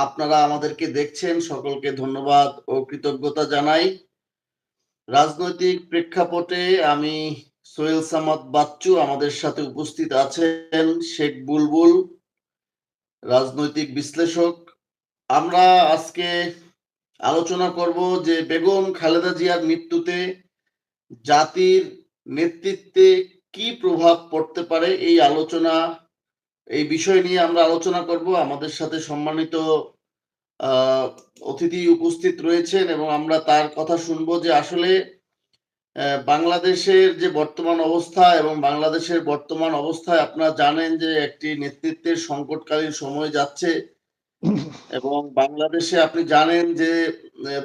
আপনারা আমাদেরকে দেখছেন, সকলকে ধন্যবাদ ও কৃতজ্ঞতা জানাই। রাজনৈতিক প্রেক্ষাপটে আমি সোহেল সামাদ বাচ্চু, আমাদের সাথে উপস্থিত আছেন শেখ বুলবুল, রাজনৈতিক বিশ্লেষক। আমরা আজকে আলোচনা করব যে বেগম খালেদা জিয়ার মৃত্যুতে জাতির নেতৃত্বে কি প্রভাব পড়তে পারে। এই বিষয় নিয়ে আমরা আলোচনা করব। আমাদের সাথে সম্মানিত অতিথি উপস্থিত রয়েছেন এবং আমরা তার কথা শুনবো যে আসলে বাংলাদেশের যে বর্তমান অবস্থা এবং বাংলাদেশের বর্তমান অবস্থায় আপনারা জানেন যে একটি নেতৃত্বের সংকটকালীন সময় যাচ্ছে এবং বাংলাদেশে আপনি জানেন যে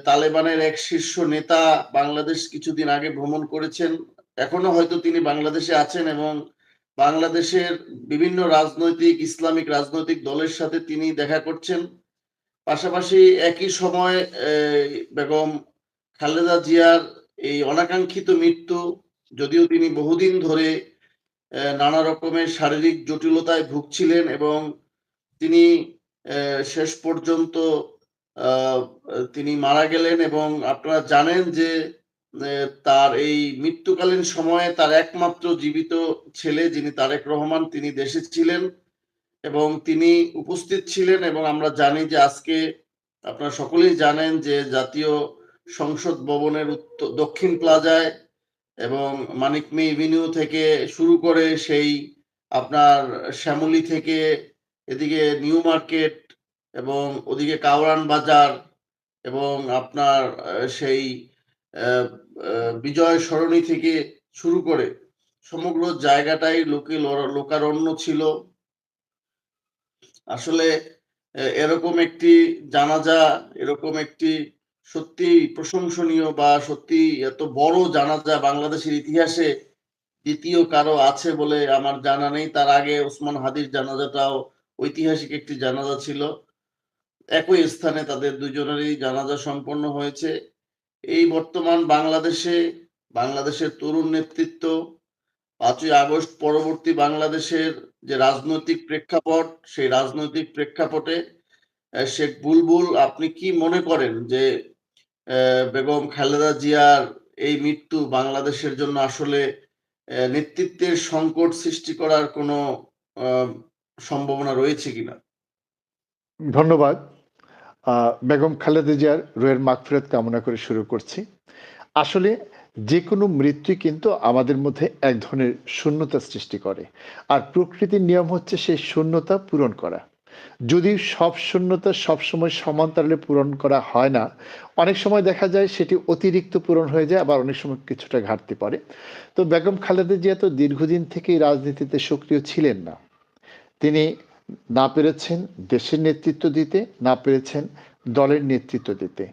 তালেবানের এক শীর্ষ নেতা বাংলাদেশ কিছুদিন আগে ভ্রমণ করেছেন। এখনো হয়তো তিনি বাংলাদেশে আছেন এবং বাংলাদেশের বিভিন্ন ইসলামিক রাজনৈতিক দলের সাথে তিনি দেখা করছেন। পাশাপাশি একই সময় বেগম খালেদা জিয়ার এই অনাকাঙ্ক্ষিত মৃত্যু, যদিও তিনি বহুদিন ধরে নানা রকমের শারীরিক জটিলতায় ভুগছিলেন এবং তিনি শেষ পর্যন্ত তিনি মারা গেলেন এবং আপনারা জানেন যে তার এই মৃত্যুকালীন সময়ে তার একমাত্র জীবিত ছেলে যিনি তারেক রহমান, তিনি দেশে ছিলেন এবং তিনি উপস্থিত ছিলেন। এবং আমরা জানি যে আজকে আপনারা সকলেই জানেন যে জাতীয় সংসদ ভবনের দক্ষিণ প্লাজায় এবং মানিক মে এভিনিউ থেকে শুরু করে সেই আপনার শ্যামলী থেকে এদিকে নিউ মার্কেট এবং ওদিকে কাওরান বাজার এবং আপনার সেই বিজয় সরণি থেকে শুরু করে সমগ্র জায়গাটাই লোকারণ্য ছিল। আসলে এরকম একটি জানাজা, এরকম একটি সত্যি প্রশংসনীয় বা সত্যি এত বড় জানাজা বাংলাদেশের ইতিহাসে দ্বিতীয় কারো আছে বলে আমার জানা নেই। তার আগে ওসমান হাদির জানাজাটাও ঐতিহাসিক একটি জানাজা ছিল। একই স্থানে তাদের দুজনেরই জানাজা সম্পন্ন হয়েছে। এই বর্তমান বাংলাদেশের তরুণ নেতৃত্ব, 5ই আগস্ট পরবর্তী বাংলাদেশের যে রাজনৈতিক প্রেক্ষাপট, সেই রাজনৈতিক প্রেক্ষাপটে শেখ বুলবুল, আপনি কি মনে করেন যে বেগম খালেদা জিয়ার এই মৃত্যু বাংলাদেশের জন্য আসলে নেতৃত্বের সংকট সৃষ্টি করার কোনো সম্ভাবনা রয়েছে কিনা? ধন্যবাদ। বেগম খালেদা জিয়ার রুহের মাগফিরাত কামনা করে শুরু করছি। আসলে যে কোনো মৃত্যু কিন্তু আমাদের মধ্যে এক ধরনের শূন্যতা সৃষ্টি করে, আর প্রকৃতির নিয়ম হচ্ছে সেই শূন্যতা পূরণ করা। যদি সব শূন্যতা সবসময় সমান্তরালে পূরণ করা হয় না, অনেক সময় দেখা যায় সেটি অতিরিক্ত পূরণ হয়ে যায়, আবার অনেক সময় কিছুটা ঘাটতি পড়ে। তো বেগম খালেদা জিয়া তো দীর্ঘদিন থেকেই রাজনীতিতে সক্রিয় ছিলেন না। তিনি না পেরেছেন দেশের নেতৃত্ব দিতে, না পেরেছেন দলের নেতৃত্ব দিতে।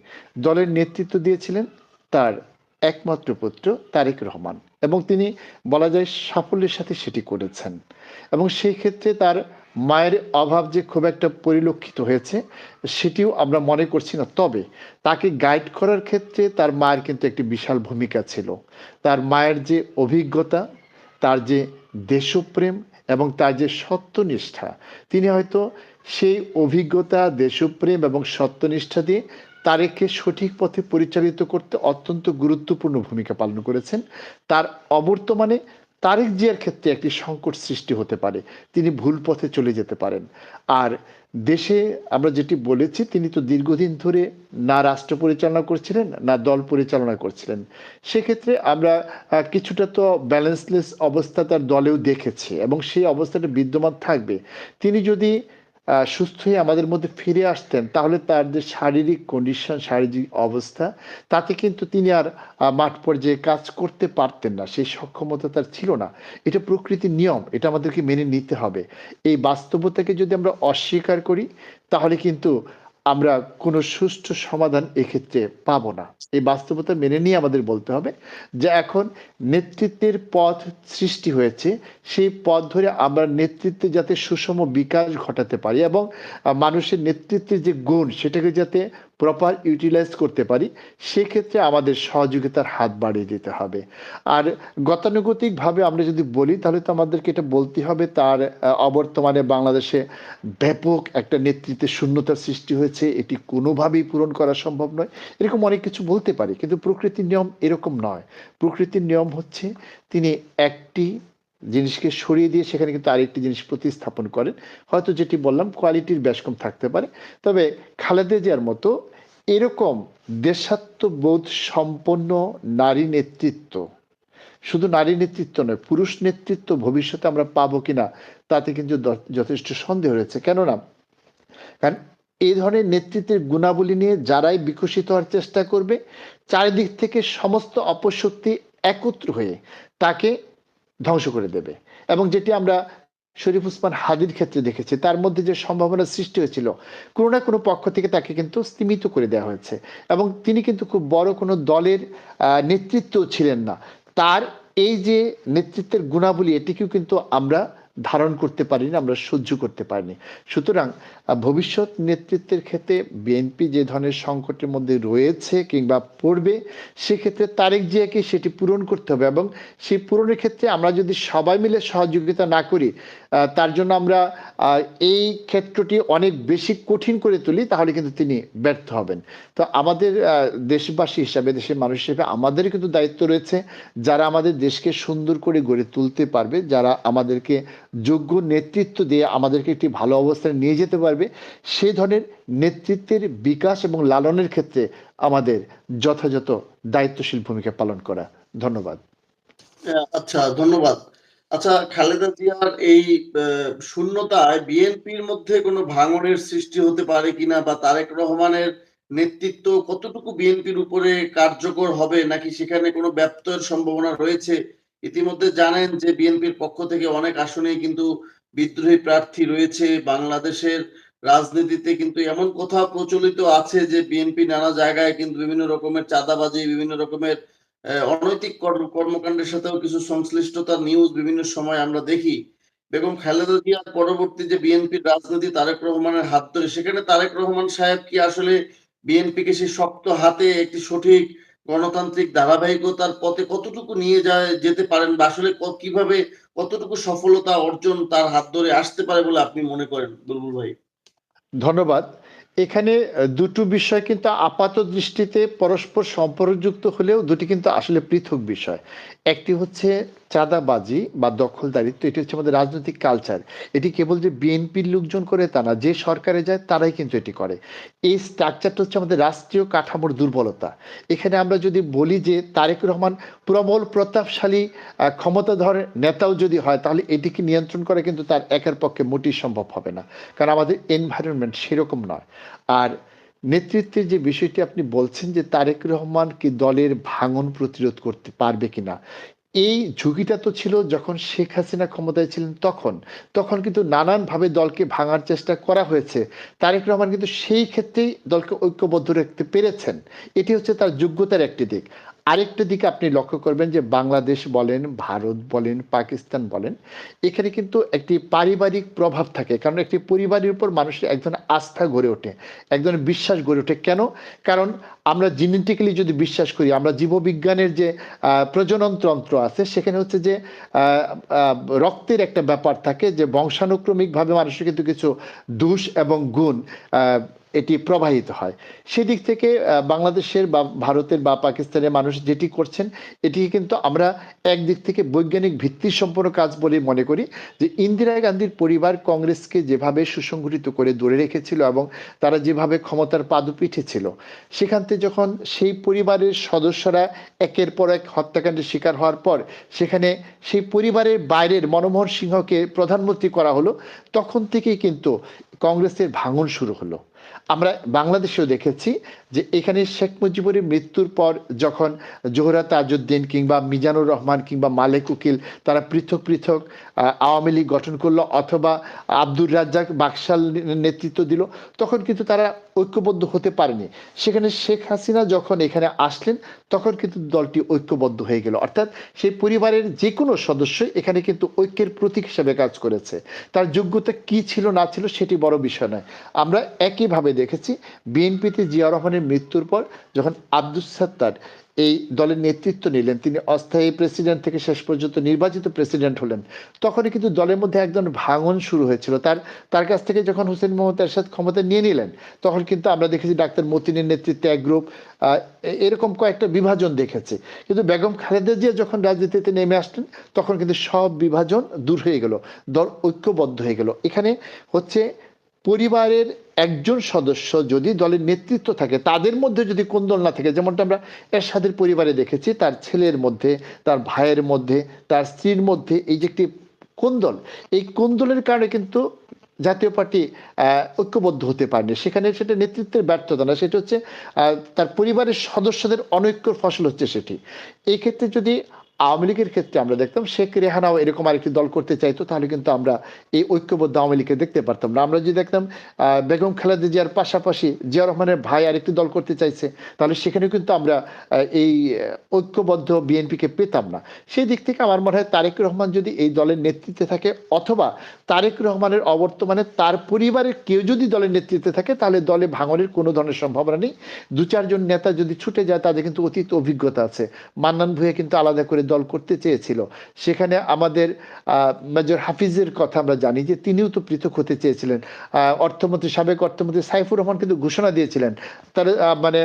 দলের নেতৃত্ব দিয়েছিলেন তার একমাত্র পুত্র তারেক রহমান, এবং তিনি বলা যায় সাফল্যের সাথে সেটি করেছেন। এবং সেই ক্ষেত্রে তার মায়ের অভাব যে খুব একটা পরিলক্ষিত হয়েছে সেটিও আমরা মনে করছি না। তবে তাকে গাইড করার ক্ষেত্রে তার মায়ের কিন্তু একটি বিশাল ভূমিকা ছিল। তার মায়ের যে অভিজ্ঞতা, তার যে দেশপ্রেম এবং তার যে সত্যনিষ্ঠা, তিনি হয়তো সেই অভিজ্ঞতা, দেশপ্রেম এবং সত্যনিষ্ঠা দিয়ে তারেককে সঠিক পথে পরিচালিত করতে অত্যন্ত গুরুত্বপূর্ণ ভূমিকা পালন করেছেন। তার অবর্তমানে তারেক জিয়ার ক্ষেত্রে একটি সংকট সৃষ্টি হতে পারে, তিনি ভুল পথে চলে যেতে পারেন। আর দেশে আমরা যেটি বলেছি, তিনি তো দীর্ঘদিন ধরে না রাষ্ট্র পরিচালনা করছিলেন, না দল পরিচালনা করছিলেন। সেক্ষেত্রে আমরা কিছুটা তো ব্যালেন্সলেস অবস্থা তার দলেও দেখেছি, এবং সেই অবস্থাটা বিদ্যমান থাকবে। তিনি যদি সুস্থ হয়ে আমাদের মধ্যে ফিরে আসতেন, তাহলে তার যে শারীরিক কন্ডিশন, শারীরিক অবস্থা, তাতে কিন্তু তিনি আর মাঠ পর্যায়ে কাজ করতে পারতেন না, সেই সক্ষমতা তার ছিল না। এটা প্রকৃতির নিয়ম, এটা আমাদেরকে মেনে নিতে হবে। এই বাস্তবতাকে যদি আমরা অস্বীকার করি, তাহলে কিন্তু আমরা কোনো সুষ্ঠু সমাধান এক্ষেত্রে পাবো না। এই বাস্তবতা মেনে নিয়ে আমাদের বলতে হবে যে এখন নেতৃত্বের পথ সৃষ্টি হয়েছে, সেই পথ ধরে আমরা নেতৃত্বে যাতে সুষম বিকাশ ঘটাতে পারি এবং মানুষের নেতৃত্বের যে গুণ সেটাকে যাতে প্রপার ইউটিলাইজ করতে পারি, সেক্ষেত্রে আমাদের সহযোগিতার হাত বাড়িয়ে দিতে হবে। আর গতানুগতিকভাবে আমরা যদি বলি, তাহলে তো আমাদেরকে এটা বলতে হবে তার অবর্তমানে বাংলাদেশে ব্যাপক একটা নেতৃত্বের শূন্যতার সৃষ্টি হয়েছে, এটি কোনোভাবেই পূরণ করা সম্ভব নয়, এরকম অনেক কিছু বলতে পারি। কিন্তু প্রকৃতির নিয়ম এরকম নয়। প্রকৃতির নিয়ম হচ্ছে তিনি একটি জিনিসকে সরিয়ে দিয়ে সেখানে কিন্তু আরেকটি জিনিস প্রতিস্থাপন করেন। হয়তো যেটি বললাম কোয়ালিটির বেশ কম থাকতে পারে, তবে খালেদা জিয়ার মতো এরকম দেশাত্মবোধ সম্পন্ন নারী নেতৃত্ব, শুধু নারী নেতৃত্ব নয়, পুরুষ নেতৃত্ব ভবিষ্যতে আমরা পাবো কিনা তাতে কিন্তু যথেষ্ট সন্দেহ রয়েছে। কেননা কারণ এই ধরনের নেতৃত্বের গুণাবলী নিয়ে যারাই বিকশিত হওয়ার চেষ্টা করবে, চারিদিক থেকে সমস্ত অপশক্তি একত্র হয়ে তাকে ধ্বংস করে দেবে। এবং যেটি আমরা শরীফ ওসমান হাদির ক্ষেত্রে দেখেছি, তার মধ্যে যে সম্ভাবনা সৃষ্টি হয়েছিল, কোনো না কোনো পক্ষ থেকে তাকে কিন্তু স্তীমিত করে দেওয়া হয়েছে। এবং তিনি কিন্তু খুব বড় কোনো দলের নেতৃত্ব ছিলেন না। তার এই যে নেতৃত্বের গুণাবলী, এটিকেও কিন্তু আমরা ধারণ করতে পারিনি, আমরা সহ্য করতে পারিনি। সুতরাং ভবিষ্যৎ নেতৃত্বের ক্ষেত্রে বিএনপি যে ধরনের সংকটের মধ্যে রয়েছে কিংবা পড়বে, সেক্ষেত্রে তারেক জিয়াকে সেটি পূরণ করতে হবে। এবং সেই পূরণের ক্ষেত্রে আমরা যদি সবাই মিলে সহযোগিতা না করি, তার জন্য আমরা এই ক্ষেত্রটি অনেক বেশি কঠিন করে তুলি, তাহলে কিন্তু তিনি ব্যর্থ হবেন। তো আমাদের দেশবাসী হিসাবে, দেশের মানুষ হিসেবে আমাদেরও কিন্তু দায়িত্ব রয়েছে, যারা আমাদের দেশকে সুন্দর করে গড়ে তুলতে পারবে, যারা আমাদেরকে যোগ্য নেতৃত্ব দিয়ে আমাদেরকে একটি ভালো অবস্থায় নিয়ে যেতে পারবে, সে ধরনের নেতৃত্বের বিকাশ এবং লালনের ক্ষেত্রে আমাদের যথাযথ দায়িত্বশীল ভূমিকা পালন করা। ধন্যবাদ। আচ্ছা, ধন্যবাদ। আচ্ছা, খালেদা জিয়ার এই শূন্যতায় বিএনপির মধ্যে কোনো ভাঙনের সৃষ্টি হতে পারে কিনা, বা তারেক রহমানের নেতৃত্ব কতটুকু বিএনপির উপরে কার্যকর হবে, নাকি সেখানে কোনো ব্যত্যয়ের সম্ভাবনা রয়েছে? ইতিমধ্যে জানেন যে বিএনপির পক্ষ থেকে অনেক আসনেই কিন্তু বিদ্রোহী প্রার্থী রয়েছে। বাংলাদেশের রাজনীতিতে কিন্তু এমন কথা প্রচলিত আছে যে বিএনপি নানা জায়গায় কিন্তু বিভিন্ন রকমের চাঁদাবাজি, বিভিন্ন রকমের অনৈতিক কর্মকাণ্ডের সাথেও কিছু সংশ্লিষ্টতার নিউজ বিভিন্ন সময় আমরা দেখি। বেগম খালেদা জিয়ার পরবর্তী যে বিএনপির রাজনীতি তারেক রহমানের হাত ধরে, সেখানে তারেক রহমান সাহেব কি আসলে বিএনপিকে সেই শক্ত হাতে একটি সঠিক গণতান্ত্রিক ধারাবাহিকতার পথে কতটুকু নিয়ে যেতে পারেন, বা আসলে কিভাবে কতটুকু সফলতা অর্জন তার হাত ধরে আসতে পারে বলে আপনি মনে করেন, বুলবুল ভাই? ধন্যবাদ। এখানে দুটো বিষয় কিন্তু আপাত দৃষ্টিতে পরস্পর সম্পর্কযুক্ত হলেও দুটি কিন্তু আসলে পৃথক বিষয়। একটি হচ্ছে চাঁদাবাজি বা দখলদারিত্ব, এটি হচ্ছে আমাদের রাজনৈতিক কালচার। এটি কেবল যে বিএনপির লোকজন করে তা না, যে সরকারে যায় তারাই কিন্তু এটি করে। এই স্ট্রাকচারটা হচ্ছে আমাদের রাষ্ট্রীয় কাঠামোর দুর্বলতা। এখানে আমরা যদি বলি যে তারেক রহমান প্রবল প্রতাপশালী ক্ষমতাধর নেতাও যদি হয়, তাহলে এটিকে নিয়ন্ত্রণ করা কিন্তু তার একার পক্ষে মোটেই সম্ভব হবে না, কারণ আমাদের এনভায়রনমেন্ট সেরকম নয়। আর নেতৃত্বের যে বিষয়টি আপনি বলছেন যে তারেক রহমান কি দলের ভাঙন প্রতিরোধ করতে পারবে কিনা, এই ঝুঁকিটা তো ছিল যখন শেখ হাসিনা ক্ষমতায় ছিলেন, তখন তখন কিন্তু নানানভাবে দলকে ভাঙার চেষ্টা করা হয়েছে। তারেক রহমান কিন্তু সেই ক্ষেত্রেই দলকে ঐক্যবদ্ধ রাখতে পেরেছেন। এটি হচ্ছে তার যোগ্যতার একটি দিক। আরেকটা দিকে আপনি লক্ষ্য করবেন যে বাংলাদেশ বলেন, ভারত বলেন, পাকিস্তান বলেন, এখানে কিন্তু একটি পারিবারিক প্রভাব থাকে। কারণ একটি পরিবারের উপর মানুষের এক ধরনের আস্থা গড়ে ওঠে, এক ধরনের বিশ্বাস গড়ে ওঠে। কেন? কারণ আমরা জেনেটিক্যালি যদি বিশ্বাস করি, আমরা জীববিজ্ঞানের যে প্রজনন তন্ত্র আছে, সেখানে হচ্ছে যে আহ, আহ, রক্তের একটা ব্যাপার থাকে, যে বংশানুক্রমিকভাবে মানুষের কিন্তু কিছু দোষ এবং গুণ এটি প্রবাহিত হয়। সেদিক থেকে বাংলাদেশের বা ভারতের বা পাকিস্তানের মানুষ যেটি করছেন, এটি কিন্তু আমরা একদিক থেকে বৈজ্ঞানিক ভিত্তি সম্পন্ন কাজ বলে মনে করি। যে ইন্দিরা গান্ধীর পরিবার কংগ্রেসকে যেভাবে সুসংগঠিত করে ধরে রেখেছিল এবং তারা যেভাবে ক্ষমতার পাদপীঠে ছিল, সেখান থেকে যখন সেই পরিবারের সদস্যরা একের পর এক হত্যাকাণ্ডের শিকার হওয়ার পর সেখানে সেই পরিবারের বাইরের মনমোহন সিংহকে প্রধানমন্ত্রী করা হলো, তখন থেকেই কিন্তু কংগ্রেসের ভাঙন শুরু হলো। আমরা বাংলাদেশেও দেখেছি যে এখানে শেখ মুজিবুরের মৃত্যুর পর যখন জোহরা তাজউদ্দিন কিংবা মিজানুর রহমান কিংবা মালেক উকিল তারা পৃথক পৃথক আওয়ামী লীগ গঠন করলো, অথবা আব্দুর রাজ্জাক বাকশাল নেতৃত্ব দিল, তখন কিন্তু তারা ঐক্যবদ্ধ হতে পারেনি। সেখানে শেখ হাসিনা যখন এখানে আসলেন, তখন কিন্তু দলটি ঐক্যবদ্ধ হয়ে গেল। অর্থাৎ সেই পরিবারের যে কোনো সদস্য এখানে কিন্তু ঐক্যের প্রতীক হিসেবে কাজ করেছে। তার যোগ্যতা কি ছিল না ছিল সেটি বড় বড় বিষয় নয়। আমরা একইভাবে দেখেছি বিএনপিতে জিয়াউর রহমানের মৃত্যুর পর যখন আব্দুস সাত্তার এই দলের নেতৃত্ব নিলেন, তিনি অস্থায়ী প্রেসিডেন্ট থেকে শেষ পর্যন্ত নির্বাচিত প্রেসিডেন্ট হলেন, তখনই কিন্তু দলের মধ্যে একজন ভাঙন শুরু হয়েছিল। তার কাছ থেকে যখন হোসেন মোহাম্মদ এরশাদ ক্ষমতা নিয়ে নিলেন, তখন কিন্তু আমরা দেখেছি ডাক্তার মতিনের নেতৃত্বে এক গ্রুপ, এরকম কয়েকটা বিভাজন দেখেছি। কিন্তু বেগম খালেদা জিয়া যখন রাজনীতিতে নেমে আসলেন, তখন কিন্তু সব বিভাজন দূর হয়ে গেল, দল ঐক্যবদ্ধ হয়ে গেল। এখানে হচ্ছে পরিবারের একজন সদস্য যদি দলের নেতৃত্ব থাকে, তাদের মধ্যে যদি কোন্দল না থাকে, যেমনটা আমরা এরশাদের পরিবারে দেখেছি, তার ছেলের মধ্যে, তার ভাইয়ের মধ্যে, তার স্ত্রীর মধ্যে এই যে একটি কোন্দল, এই কোন্দলের কারণে কিন্তু জাতীয় পার্টি ঐক্যবদ্ধ হতে পারেনি। সেখানে সেটা নেতৃত্বের ব্যর্থতা না, সেটা হচ্ছে তার পরিবারের সদস্যদের অনৈক্যর ফসল হচ্ছে সেটি। এই ক্ষেত্রে যদি আওয়ামী লীগের ক্ষেত্রে আমরা দেখতাম শেখ রেহানাও এরকম আরেকটি দল করতে চাইতো, তাহলে কিন্তু আমরা এই ঐক্যবদ্ধ আওয়ামী লীগকে দেখতে পারতাম না। আমরা যদি দেখতাম বেগম খালেদা জিয়ার পাশাপাশি জিয়া রহমানের ভাই আরেকটি দল করতে চাইছে, তাহলে সেখানেও কিন্তু আমরা এই ঐক্যবদ্ধ বিএনপিকে পেতাম না। সেই দিক থেকে আমার মনে হয় তারেক রহমান যদি এই দলের নেতৃত্বে থাকে, অথবা তারেক রহমানের অবর্তমানে তার পরিবারের কেউ যদি দলের নেতৃত্বে থাকে, তাহলে দলে ভাঙনের কোনো ধরনের সম্ভাবনা নেই। দু চারজন নেতা যদি ছুটে যায়, তাদের কিন্তু অতীত অভিজ্ঞতা আছে। মান্নান ভূঁইয়া কিন্তু আলাদা করে দল করতে চেয়েছিল, সেখানে আমাদের মেজর হাফিজের কথা আমরা জানি যে তিনিও তো পৃথক হতে চেয়েছিলেন। অর্থমন্ত্রী, সাবেক অর্থমন্ত্রী সাইফুর রহমান কিন্তু ঘোষণা দিয়েছিলেন, তার মানে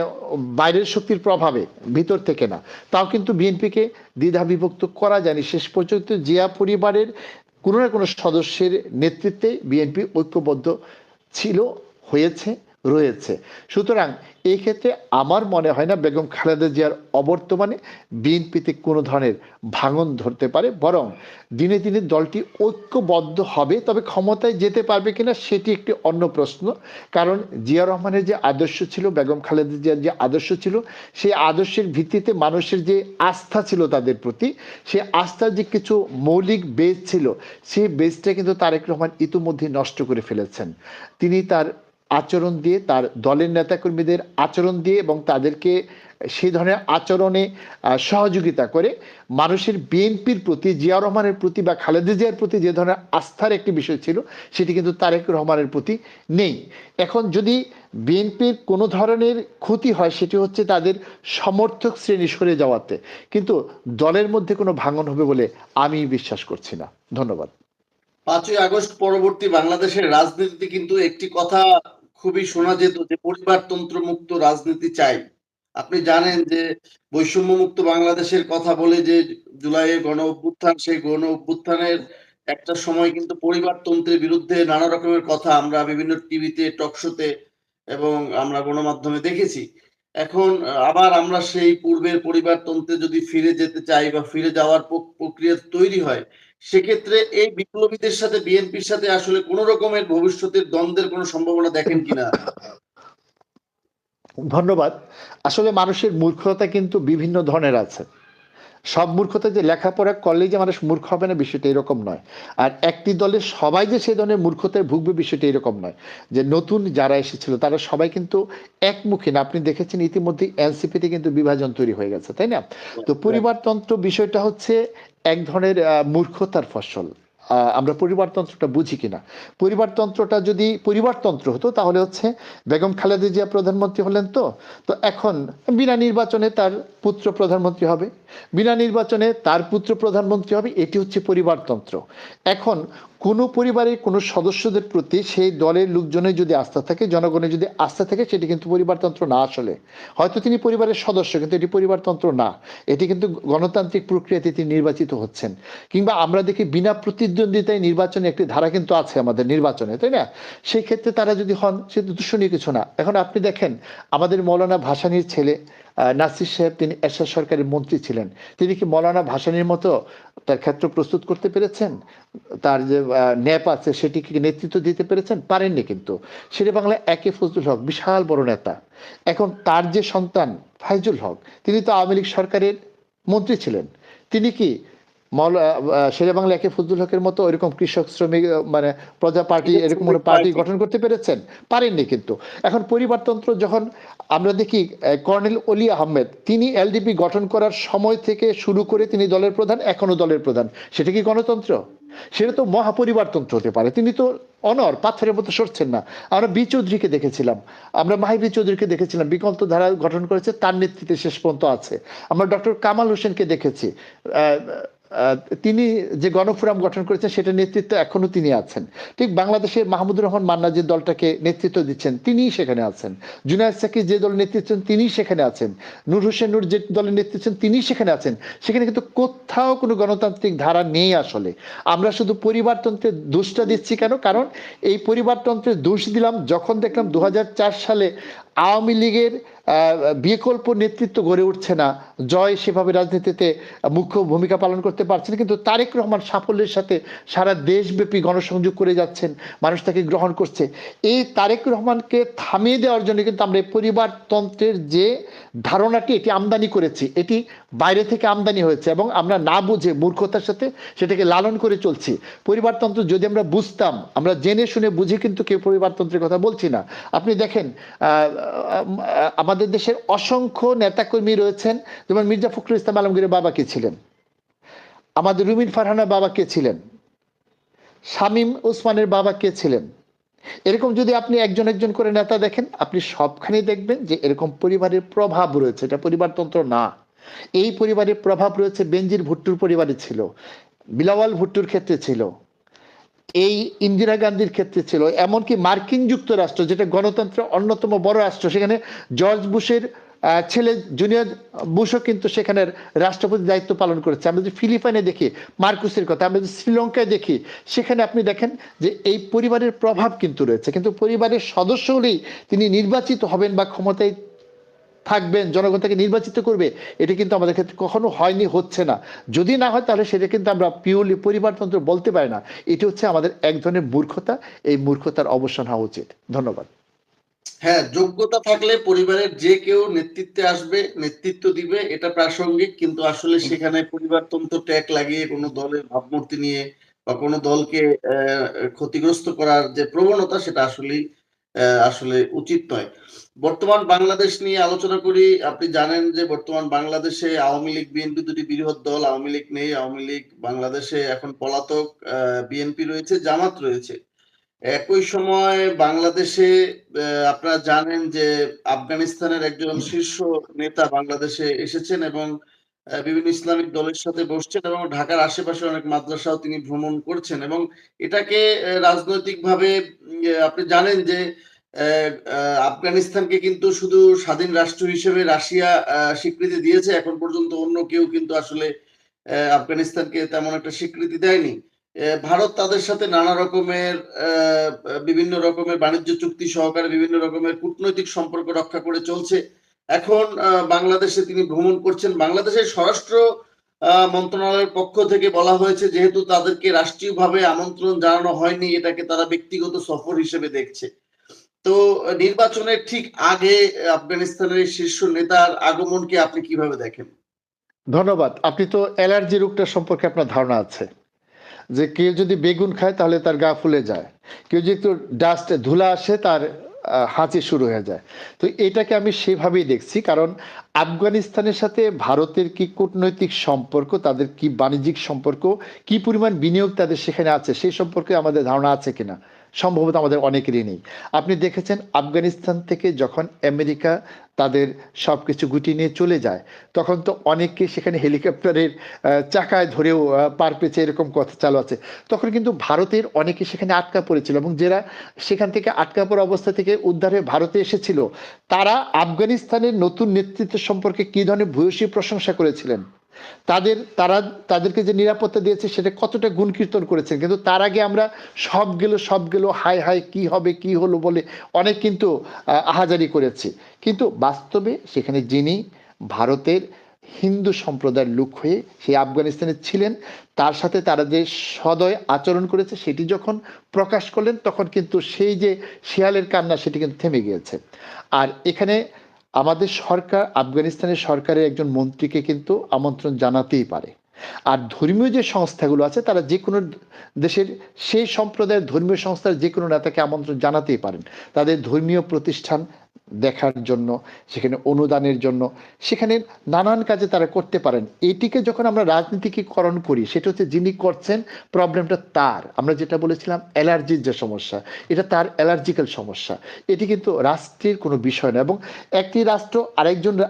বাইরের শক্তির প্রভাবে, ভিতর থেকে না। তাও কিন্তু বিএনপিকে দ্বিধা বিভক্ত করা যায়নি। শেষ পর্যন্ত জিয়া পরিবারের কোনো না কোনো সদস্যের নেতৃত্বে বিএনপি ঐক্যবদ্ধ ছিল, হয়েছে, রয়েছে। সুতরাং এই ক্ষেত্রে আমার মনে হয় না বেগম খালেদা জিয়ার অবর্তমানে বিএনপিতে কোনো ধরনের ভাঙন ধরতে পারে, বরং দিনে দিনে দলটি ঐক্যবদ্ধ হবে। তবে ক্ষমতায় যেতে পারবে কিনা সেটি একটি অন্য প্রশ্ন। কারণ জিয়া রহমানের যে আদর্শ ছিল, বেগম খালেদা জিয়ার যে আদর্শ ছিল, সেই আদর্শের ভিত্তিতে মানুষের যে আস্থা ছিল তাদের প্রতি, সেই আস্থার যে কিছু মৌলিক বেস ছিল, সেই বেসটা কিন্তু তারেক রহমান ইতিমধ্যে নষ্ট করে ফেলেছেন। তিনি তার আচরণ দিয়ে, তার দলের নেতাকর্মীদের আচরণ দিয়ে এবং তাদেরকে সেই ধরনের আচরণে সহযোগিতা করে মানুষের বিএনপির প্রতি, জিয়া রহমানের প্রতি বা খালেদা জিয়ার প্রতি যে ধরনের আস্থার একটি বিষয় ছিল, সেটি কিন্তু তারেক রহমানের প্রতি নেই। এখন যদি বিএনপির কোনো ধরনের ক্ষতি হয়, সেটি হচ্ছে তাদের সমর্থক শ্রেণী সরে যাওয়াতে, কিন্তু দলের মধ্যে কোনো ভাঙন হবে বলে আমি বিশ্বাস করছি না। ধন্যবাদ। 5ই আগস্ট পরবর্তী বাংলাদেশের রাজনীতিতে কিন্তু একটি কথা খুবই শোনা যেত যে পরিবারতন্ত্র মুক্ত রাজনীতি চাই। আপনি জানেন যে বৈষম্য মুক্ত বাংলাদেশের কথা বলে যে জুলাইয়ের গণ অভ্যুত্থান, সেই গণ অভ্যুত্থানের একটা সময় কিন্তু পরিবারতন্ত্রের বিরুদ্ধে নানা রকমের কথা আমরা বিভিন্ন টিভিতে, টকশোতে এবং আমরা গণমাধ্যমে দেখেছি। এখন আবার আমরা সেই পূর্বের পরিবারতন্ত্রে যদি ফিরে যেতে চাই বা ফিরে যাওয়ার প্রক্রিয়া তৈরি হয়, সেক্ষেত্রে এই বিপ্লবীদের সাথে বিএনপির সাথে আসলে কোন রকমের ভবিষ্যতের দ্বন্দ্বের কোনো সম্ভাবনা দেখেন কিনা? ধন্যবাদ। আসলে মানুষের মূর্খতা কিন্তু বিভিন্ন ধরনের আছে। সব মূর্খতা যে লেখাপড়া করলেই যে মানুষ মূর্খ হবে না, বিষয়টা এরকম নয়। আর একটি দলের সবাই যে সেই ধরনের মূর্খতায় ভুগবে, বিষয়টা এরকম নয়। যে নতুন যারা এসেছিল তারা সবাই কিন্তু একমুখী না। আপনি দেখেছেন ইতিমধ্যে এনসিপিতে কিন্তু বিভাজন তৈরি হয়ে গেছে, তাই না? তো পরিবারতন্ত্র বিষয়টা হচ্ছে এক ধরনের মূর্খতার ফসল। আমরা পরিবারতন্ত্রটা বুঝি কিনা। পরিবারতন্ত্রটা যদি পরিবারতন্ত্র হতো, তাহলে হচ্ছে বেগম খালেদা জিয়া প্রধানমন্ত্রী হলেন, তো এখন বিনা নির্বাচনে তার পুত্র প্রধানমন্ত্রী হবে, বিনা নির্বাচনে তার পুত্র প্রধানমন্ত্রী হবে, এটি হচ্ছে পরিবারতন্ত্র। এখন কোনো পরিবারের কোনো সদস্যদের প্রতি সেই দলের লোকজনের যদি আস্থা থাকে, জনগণের যদি আস্থা থাকে, সেটি কিন্তু পরিবারতন্ত্র না। আসলে হয়তো তিনি পরিবারের সদস্য, কিন্তু এটি পরিবারতন্ত্র না। এটি কিন্তু গণতান্ত্রিক প্রক্রিয়াতে তিনি নির্বাচিত হচ্ছেন। কিংবা আমরা দেখি বিনা প্রতিদ্বন্দ্বিতায় নির্বাচনে একটি ধারা কিন্তু আছে আমাদের নির্বাচনে, তাই না? সেই ক্ষেত্রে তারা যদি হন, সে দূষণীয় কিছু না। এখন আপনি দেখেন আমাদের মৌলানা ভাসানীর ছেলে নাসির সাহেব, তিনি এরশাদ সরকারের মন্ত্রী ছিলেন। তিনি কি মৌলানা ভাসানীর মতো তার ক্ষেত্র প্রস্তুত করতে পেরেছেন? তার যে ন্যাপ আছে সেটিকে নেতৃত্ব দিতে পেরেছেন? পারেননি। কিন্তু শেরে বাংলা একে ফজলুল হক বিশাল বড় নেতা। এখন তার যে সন্তান ফাইজুল হক, তিনি তো আওয়ামী লীগ সরকারের মন্ত্রী ছিলেন। তিনি কি শেরে বাংলা একে ফজলুল হকের মতো এরকম কৃষক শ্রমিক মানে প্রজা পার্টি, এরকম কোনো পার্টি গঠন করতে পেরেছেন? পারেননি। কিন্তু এখন পরিবারতন্ত্র যখন আমরা দেখি, কর্নেল অলি আহমেদ তিনি এলডিপি গঠন করার সময় থেকে শুরু করে তিনি দলের প্রধান, এখনো দলের প্রধান, সেটা কি গণতন্ত্র? সেটা তো মহাপরিবারতন্ত্র হতে পারে। তিনি তো অনর, পাথরের মতো সরছেন না। আমরা বি চৌধুরীকে দেখেছিলাম, আমরা মাহিবি চৌধুরীকে দেখেছিলাম, বিকল্প ধারা গঠন করেছে, তার নেতৃত্বে শেষ পর্যন্ত আছে। আমরা ডক্টর কামাল হোসেনকে দেখেছি, আহ, তিনি যে গণফোরাম গঠন করেছেন সেটা নেতৃত্ব এখনো তিনি আছেন। ঠিক বাংলাদেশের মাহমুদুর রহমান মান্না যে দলটাকে নেতৃত্ব দিচ্ছেন তিনিই সেখানে আছেন। জুনায়েদ সাকি যে দল নেতৃত্ব দিচ্ছেন তিনিই সেখানে আছেন। নূর হোসেন নূর যে দলের নেতৃত্ব দিচ্ছেন তিনিই সেখানে আছেন। সেখানে কিন্তু কোথাও কোনো গণতান্ত্রিক ধারা নেই আসলে। আমরা শুধু পরিবারতন্ত্রের দোষটা দিচ্ছি কেন? কারণ এই পরিবারতন্ত্রের দোষ দিলাম যখন দেখলাম 2004 সালে আওয়ামী লীগের বিকল্প নেতৃত্ব গড়ে উঠছে না, জয় সেভাবে রাজনীতিতে মুখ্য ভূমিকা পালন করতে পারছে না, কিন্তু তারেক রহমান সাফল্যের সাথে সারা দেশব্যাপী গণসংযোগ করে যাচ্ছেন, মানুষ তাকে গ্রহণ করছে। এই তারেক রহমানকে থামিয়ে দেওয়ার জন্য কিন্তু আমরা এই পরিবারতন্ত্রের যে ধারণাটি এটি আমদানি করেছি, এটি বাইরে থেকে আমদানি হয়েছে এবং আমরা না বুঝে মূর্খতার সাথে সেটাকে লালন করে চলছি। পরিবারতন্ত্র যদি আমরা বুঝতাম, আমরা জেনে শুনে বুঝে কিন্তু কেউ পরিবারতন্ত্রের কথা বলছি না। আপনি দেখেন আমাদের দেশের অসংখ্য নেতাকর্মী রয়েছেন, যেমন মির্জা ফখরুল ইসলাম আলমগীরের বাবা কে ছিলেন, আমাদের রুমিন ফারহানার বাবা কে ছিলেন, শামীম ওসমানের বাবা কে ছিলেন। এরকম যদি আপনি একজন একজন করে নেতা দেখেন, আপনি সবখানে দেখবেন যে এরকম পরিবারের প্রভাব রয়েছে। এটা পরিবারতন্ত্র না। এই পরিবারের প্রভাব রয়েছে বেনজির ভুট্টোর পরিবারে ছিল, বিলাওয়াল ভুট্টোর ক্ষেত্রে ছিল, এই ইন্দিরা গান্ধীর ক্ষেত্রে ছিল, এমনকি মার্কিন যুক্তরাষ্ট্র যেটা গণতন্ত্রের অন্যতম বড় রাষ্ট্র, সেখানে জর্জ বুশের ছেলে জুনিয়র বুশও কিন্তু সেখানের রাষ্ট্রপতি দায়িত্ব পালন করেছে। আমরা যদি ফিলিপাইনে দেখি মার্কুসের কথা, আমরা যদি শ্রীলঙ্কায় দেখি, সেখানে আপনি দেখেন যে এই পরিবারের প্রভাব কিন্তু রয়েছে। কিন্তু পরিবারের সদস্য হলেই তিনি নির্বাচিত হবেন বা ক্ষমতায় থাকবেন, জনগণ তাকে নির্বাচিত করবে, এটা কিন্তু আমাদের ক্ষেত্রে কখনো হয়নি, হচ্ছে না। যদি না হয় তাহলে সেটা কিন্তু আমরা পিওরলি পরিবারতন্ত্র বলতে পারি না। এটি হচ্ছে আমাদের এক ধরনের মূর্খতা। এই মূর্খতার অবসান হওয়া উচিত। ধন্যবাদ। হ্যাঁ, যোগ্যতা থাকলে পরিবারের যে কেউ নেতৃত্বে আসবে, নেতৃত্ব দিবে, এটা প্রাসঙ্গিক। কিন্তু আসলে সেখানে পরিবারতন্ত্র ট্যাগ লাগিয়ে কোনো দলের ভাবমূর্তি নিয়ে বা কোনো দলকে ক্ষতিগ্রস্ত করার যে প্রবণতা, সেটা আসলেই আসলে উচিত নয়। বর্তমান বাংলাদেশ নিয়ে আলোচনা করি। আপনি জানেন যে বর্তমান বাংলাদেশে আওয়ামী লীগ বিএনপি দুটি বৃহৎ দল। আওয়ামী লীগ নেই, আওয়ামী লীগ বাংলাদেশে এখন পলাতক। বিএনপি রয়েছে, জামাত রয়েছে। একই সময় বাংলাদেশে আপনারা জানেন যে আফগানিস্তানের একজন শীর্ষ নেতা বাংলাদেশে এসেছেন এবং বিভিন্ন ইসলামিক দলের সাথে বসছেন এবং ঢাকার আশেপাশে অনেক মাদ্রাসাও তিনি ভ্রমণ করছেন এবং এটাকে রাজনৈতিকভাবে আপনি জানেন যে আফগানিস্তানকে কিন্তু শুধু স্বাধীন রাষ্ট্র হিসেবে রাশিয়া স্বীকৃতি দিয়েছে। এখন পর্যন্ত অন্য কেউ কিন্তু আসলে আফগানিস্তানকে তেমন একটা স্বীকৃতি দেয়নি। ভারত তাদের সাথে নানা রকমের বিভিন্ন রকমের বাণিজ্য চুক্তি সহকারে বিভিন্ন রকমের কূটনৈতিক সম্পর্ক রক্ষা করে চলছে। এখন বাংলাদেশে তিনি ভ্রমণ করছেন। বাংলাদেশের স্বরাষ্ট্র মন্ত্রণালয়ের পক্ষ থেকে বলা হয়েছে যেহেতু তাদেরকে রাষ্ট্রীয়ভাবে আমন্ত্রণ জানানো হয়নি, এটাকে তারা ব্যক্তিগত সফর হিসেবে দেখছে। তো নির্বাচনের ঠিক আগে আফগানিস্তানের শীর্ষ নেতার আগমনকে আপনি কিভাবে দেখেন? ধন্যবাদ। আপনি তো অ্যালার্জি রোগটা সম্পর্কে আপনার ধারণা আছে, যে কেউ যদি বেগুন খায় তাহলে তার গা ফুলে যায়, কেউ যদি একটু ডাস্ট ধুলা আসে তার হাঁচি শুরু হয়ে যায়। তো এটাকে আমি সেভাবেই দেখছি, কারণ আফগানিস্তানের সাথে ভারতের কি কূটনৈতিক সম্পর্ক, তাদের কি বাণিজ্যিক সম্পর্ক, কি পরিমাণ বিনিয়োগ তাদের সেখানে আছে, সেই সম্পর্কে আমাদের ধারণা আছে কিনা সম্ভবত আমাদের অনেকেরই নেই। আপনি দেখেছেন আফগানিস্তান থেকে যখন আমেরিকা তাদের সব কিছু গুটিয়ে নিয়ে চলে যায়, তখন তো অনেককে সেখানে হেলিকপ্টারের চাকায় ধরেও পার পেয়েছে, এরকম কথা চালু আছে। তখন কিন্তু ভারতের অনেকে সেখানে আটকা পড়েছিল এবং যারা সেখান থেকে আটকা পড়া অবস্থা থেকে উদ্ধার হয়ে ভারতে এসেছিল, তারা আফগানিস্তানের নতুন নেতৃত্ব সম্পর্কে কী ধরনের ভূয়সী প্রশংসা করেছিলেন, তাদেরকে যে নিরাপত্তা দিয়েছে সেটা কতটা গুণ কীর্তন করেছেন। কিন্তু তার আগে আমরা সব গেল হাই হাই কি হবে কি হলো বলে অনেক কিন্তু আহাজারি করেছি। কিন্তু বাস্তবে সেখানে যিনি ভারতের হিন্দু সম্প্রদায়ের লোক হয়ে সেই আফগানিস্তানে ছিলেন, তার সাথে তারা যে সদয় আচরণ করেছে সেটি যখন প্রকাশ করলেন, তখন কিন্তু সেই যে শিয়ালের কান্না সেটি কিন্তু থেমে গিয়েছে। আর এখানে আমাদের সরকার আফগানিস্তানের সরকারের একজন মন্ত্রীকে কিন্তু আমন্ত্রণ জানাতেই পারে। আর ধর্মীয় যে সংস্থাগুলো আছে তারা যে কোনো দেশের সেই সম্প্রদায়ের ধর্মীয় সংস্থার যে কোনো নেতাকে আমন্ত্রণ জানাতেই পারেন। তাদের ধর্মীয় প্রতিষ্ঠান দেখার জন্য, সেখানে অনুদানের জন্য, সেখানে নানান কাজে তারা করতে পারেন। এটিকে যখন আমরা রাজনীতিকীকরণ করি, সেটা হচ্ছে যিনি করছেন প্রবলেমটা তার। আমরা যেটা বলেছিলাম অ্যালার্জির যে সমস্যা, এটা তার অ্যালার্জিক্যাল সমস্যা। এটি কিন্তু রাষ্ট্রের কোনো বিষয় না। এবং একটি রাষ্ট্র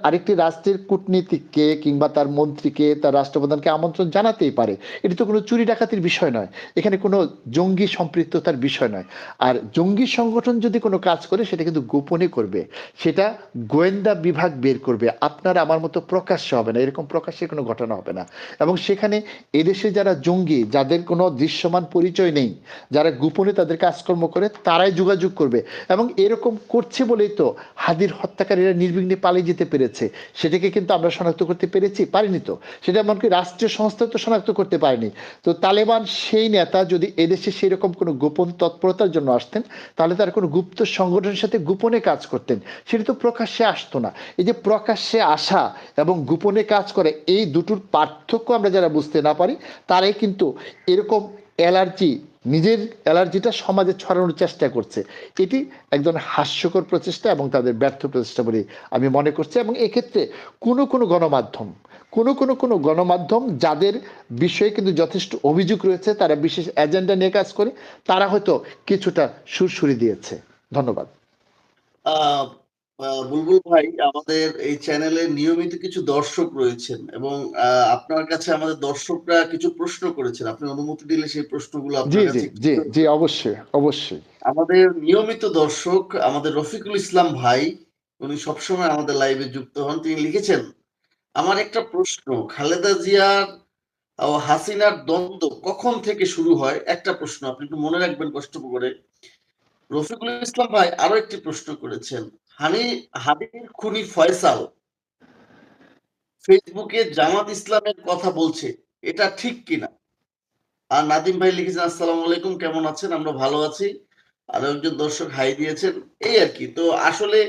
আরেকটি রাষ্ট্রের কূটনীতিককে কিংবা তার মন্ত্রীকে, তার রাষ্ট্রপ্রধানকে আমন্ত্রণ জানাতেই পারে। এটি তো কোনো চুরি ডাকাতির বিষয় নয়, এখানে কোনো জঙ্গি সম্পৃক্ততার বিষয় নয়। আর জঙ্গি সংগঠন যদি কোনো কাজ করে, সেটা কিন্তু গোপনে করবে, সেটা গোয়েন্দা বিভাগ বের করবে, আপনার আমার মতো প্রকাশ্যে হবে না, এরকম প্রকাশ্যে কোনো ঘটনা হবে না। এবং সেখানে এদেশে যারা জঙ্গি, যাদের কোনো দৃশ্যমান পরিচয় নেই, যারা গোপনে তাদের কাজকর্ম করে, তারাই যোগাযোগ করবে। এবং এরকম করছে বলেই তো হাদির হত্যাকারীরা নির্বিঘ্নে পালিয়ে যেতে পেরেছে। সেটাকে কিন্তু আমরা শনাক্ত করতে পেরেছি, পারিনি তো। সেটা এমনকি রাষ্ট্রীয় সংস্থা তো শনাক্ত করতে পারেনি। তো তালেবান সেই নেতা যদি এদেশে সেই রকম কোনো গোপন তৎপরতার জন্য আসতেন, তাহলে তার কোনো গুপ্ত সংগঠনের সাথে গোপনে কাজ করতেন, সেটা তো প্রকাশ্যে আসতো না। এই যে প্রকাশ্যে আসা এবং গোপনে কাজ করে, এই দুটোর পার্থক্য আমরা যারা বুঝতে না পারি, তারাই কিন্তু এরকম অ্যালার্জি, নিজের অ্যালার্জিটা সমাজে ছড়ানোর চেষ্টা করছে। এটি একজন হাস্যকর প্রচেষ্টা এবং তাদের ব্যর্থ প্রচেষ্টা বলে আমি মনে করছি। এবং এক্ষেত্রে কোনো গণমাধ্যম যাদের বিষয়ে কিন্তু যথেষ্ট অভিযোগ রয়েছে, তারা বিশেষ এজেন্ডা নিয়ে কাজ করে, তারা হয়তো কিছুটা সুরসুরি দিয়েছে। ধন্যবাদ। আহ বুলবুল ভাই, আমাদের এই চ্যানেলে নিয়মিত কিছু দর্শক রয়েছেন এবং আপনার কাছে আমাদের দর্শকরা কিছু প্রশ্ন করেছেন। আপনি অনুমতি দিলে সেই প্রশ্নগুলো জি আপনার জি কাছে একটু জি তুলে জি, ধরবো। অবশ্যই অবশ্যই। আমাদের নিয়মিত দর্শক আমাদের রফিকুল ইসলাম ভাই, উনি সবসময় আমাদের লাইভে যুক্ত হন। তিনি লিখেছেন, আমার একটা প্রশ্ন, খালেদা জিয়ার ও হাসিনার দ্বন্দ্ব কখন থেকে শুরু হয়? একটা প্রশ্ন, আপনি একটু মনে রাখবেন কষ্ট করে। রফিকুল ইসলাম ভাই আরো একটি প্রশ্ন করেছেন, হাদির খুনি ফয়সাল ফেসবুকে জামাত ইসলামের কথা বলছে, এটা ঠিক কিনা? আর নাদিম ভাই লিখেছেন, আসসালামু আলাইকুম, কেমন আছেন? আমরা ভালো আছি। আরো একজন দর্শক হাই দিয়েছেন। এই আর কি। তো আসলে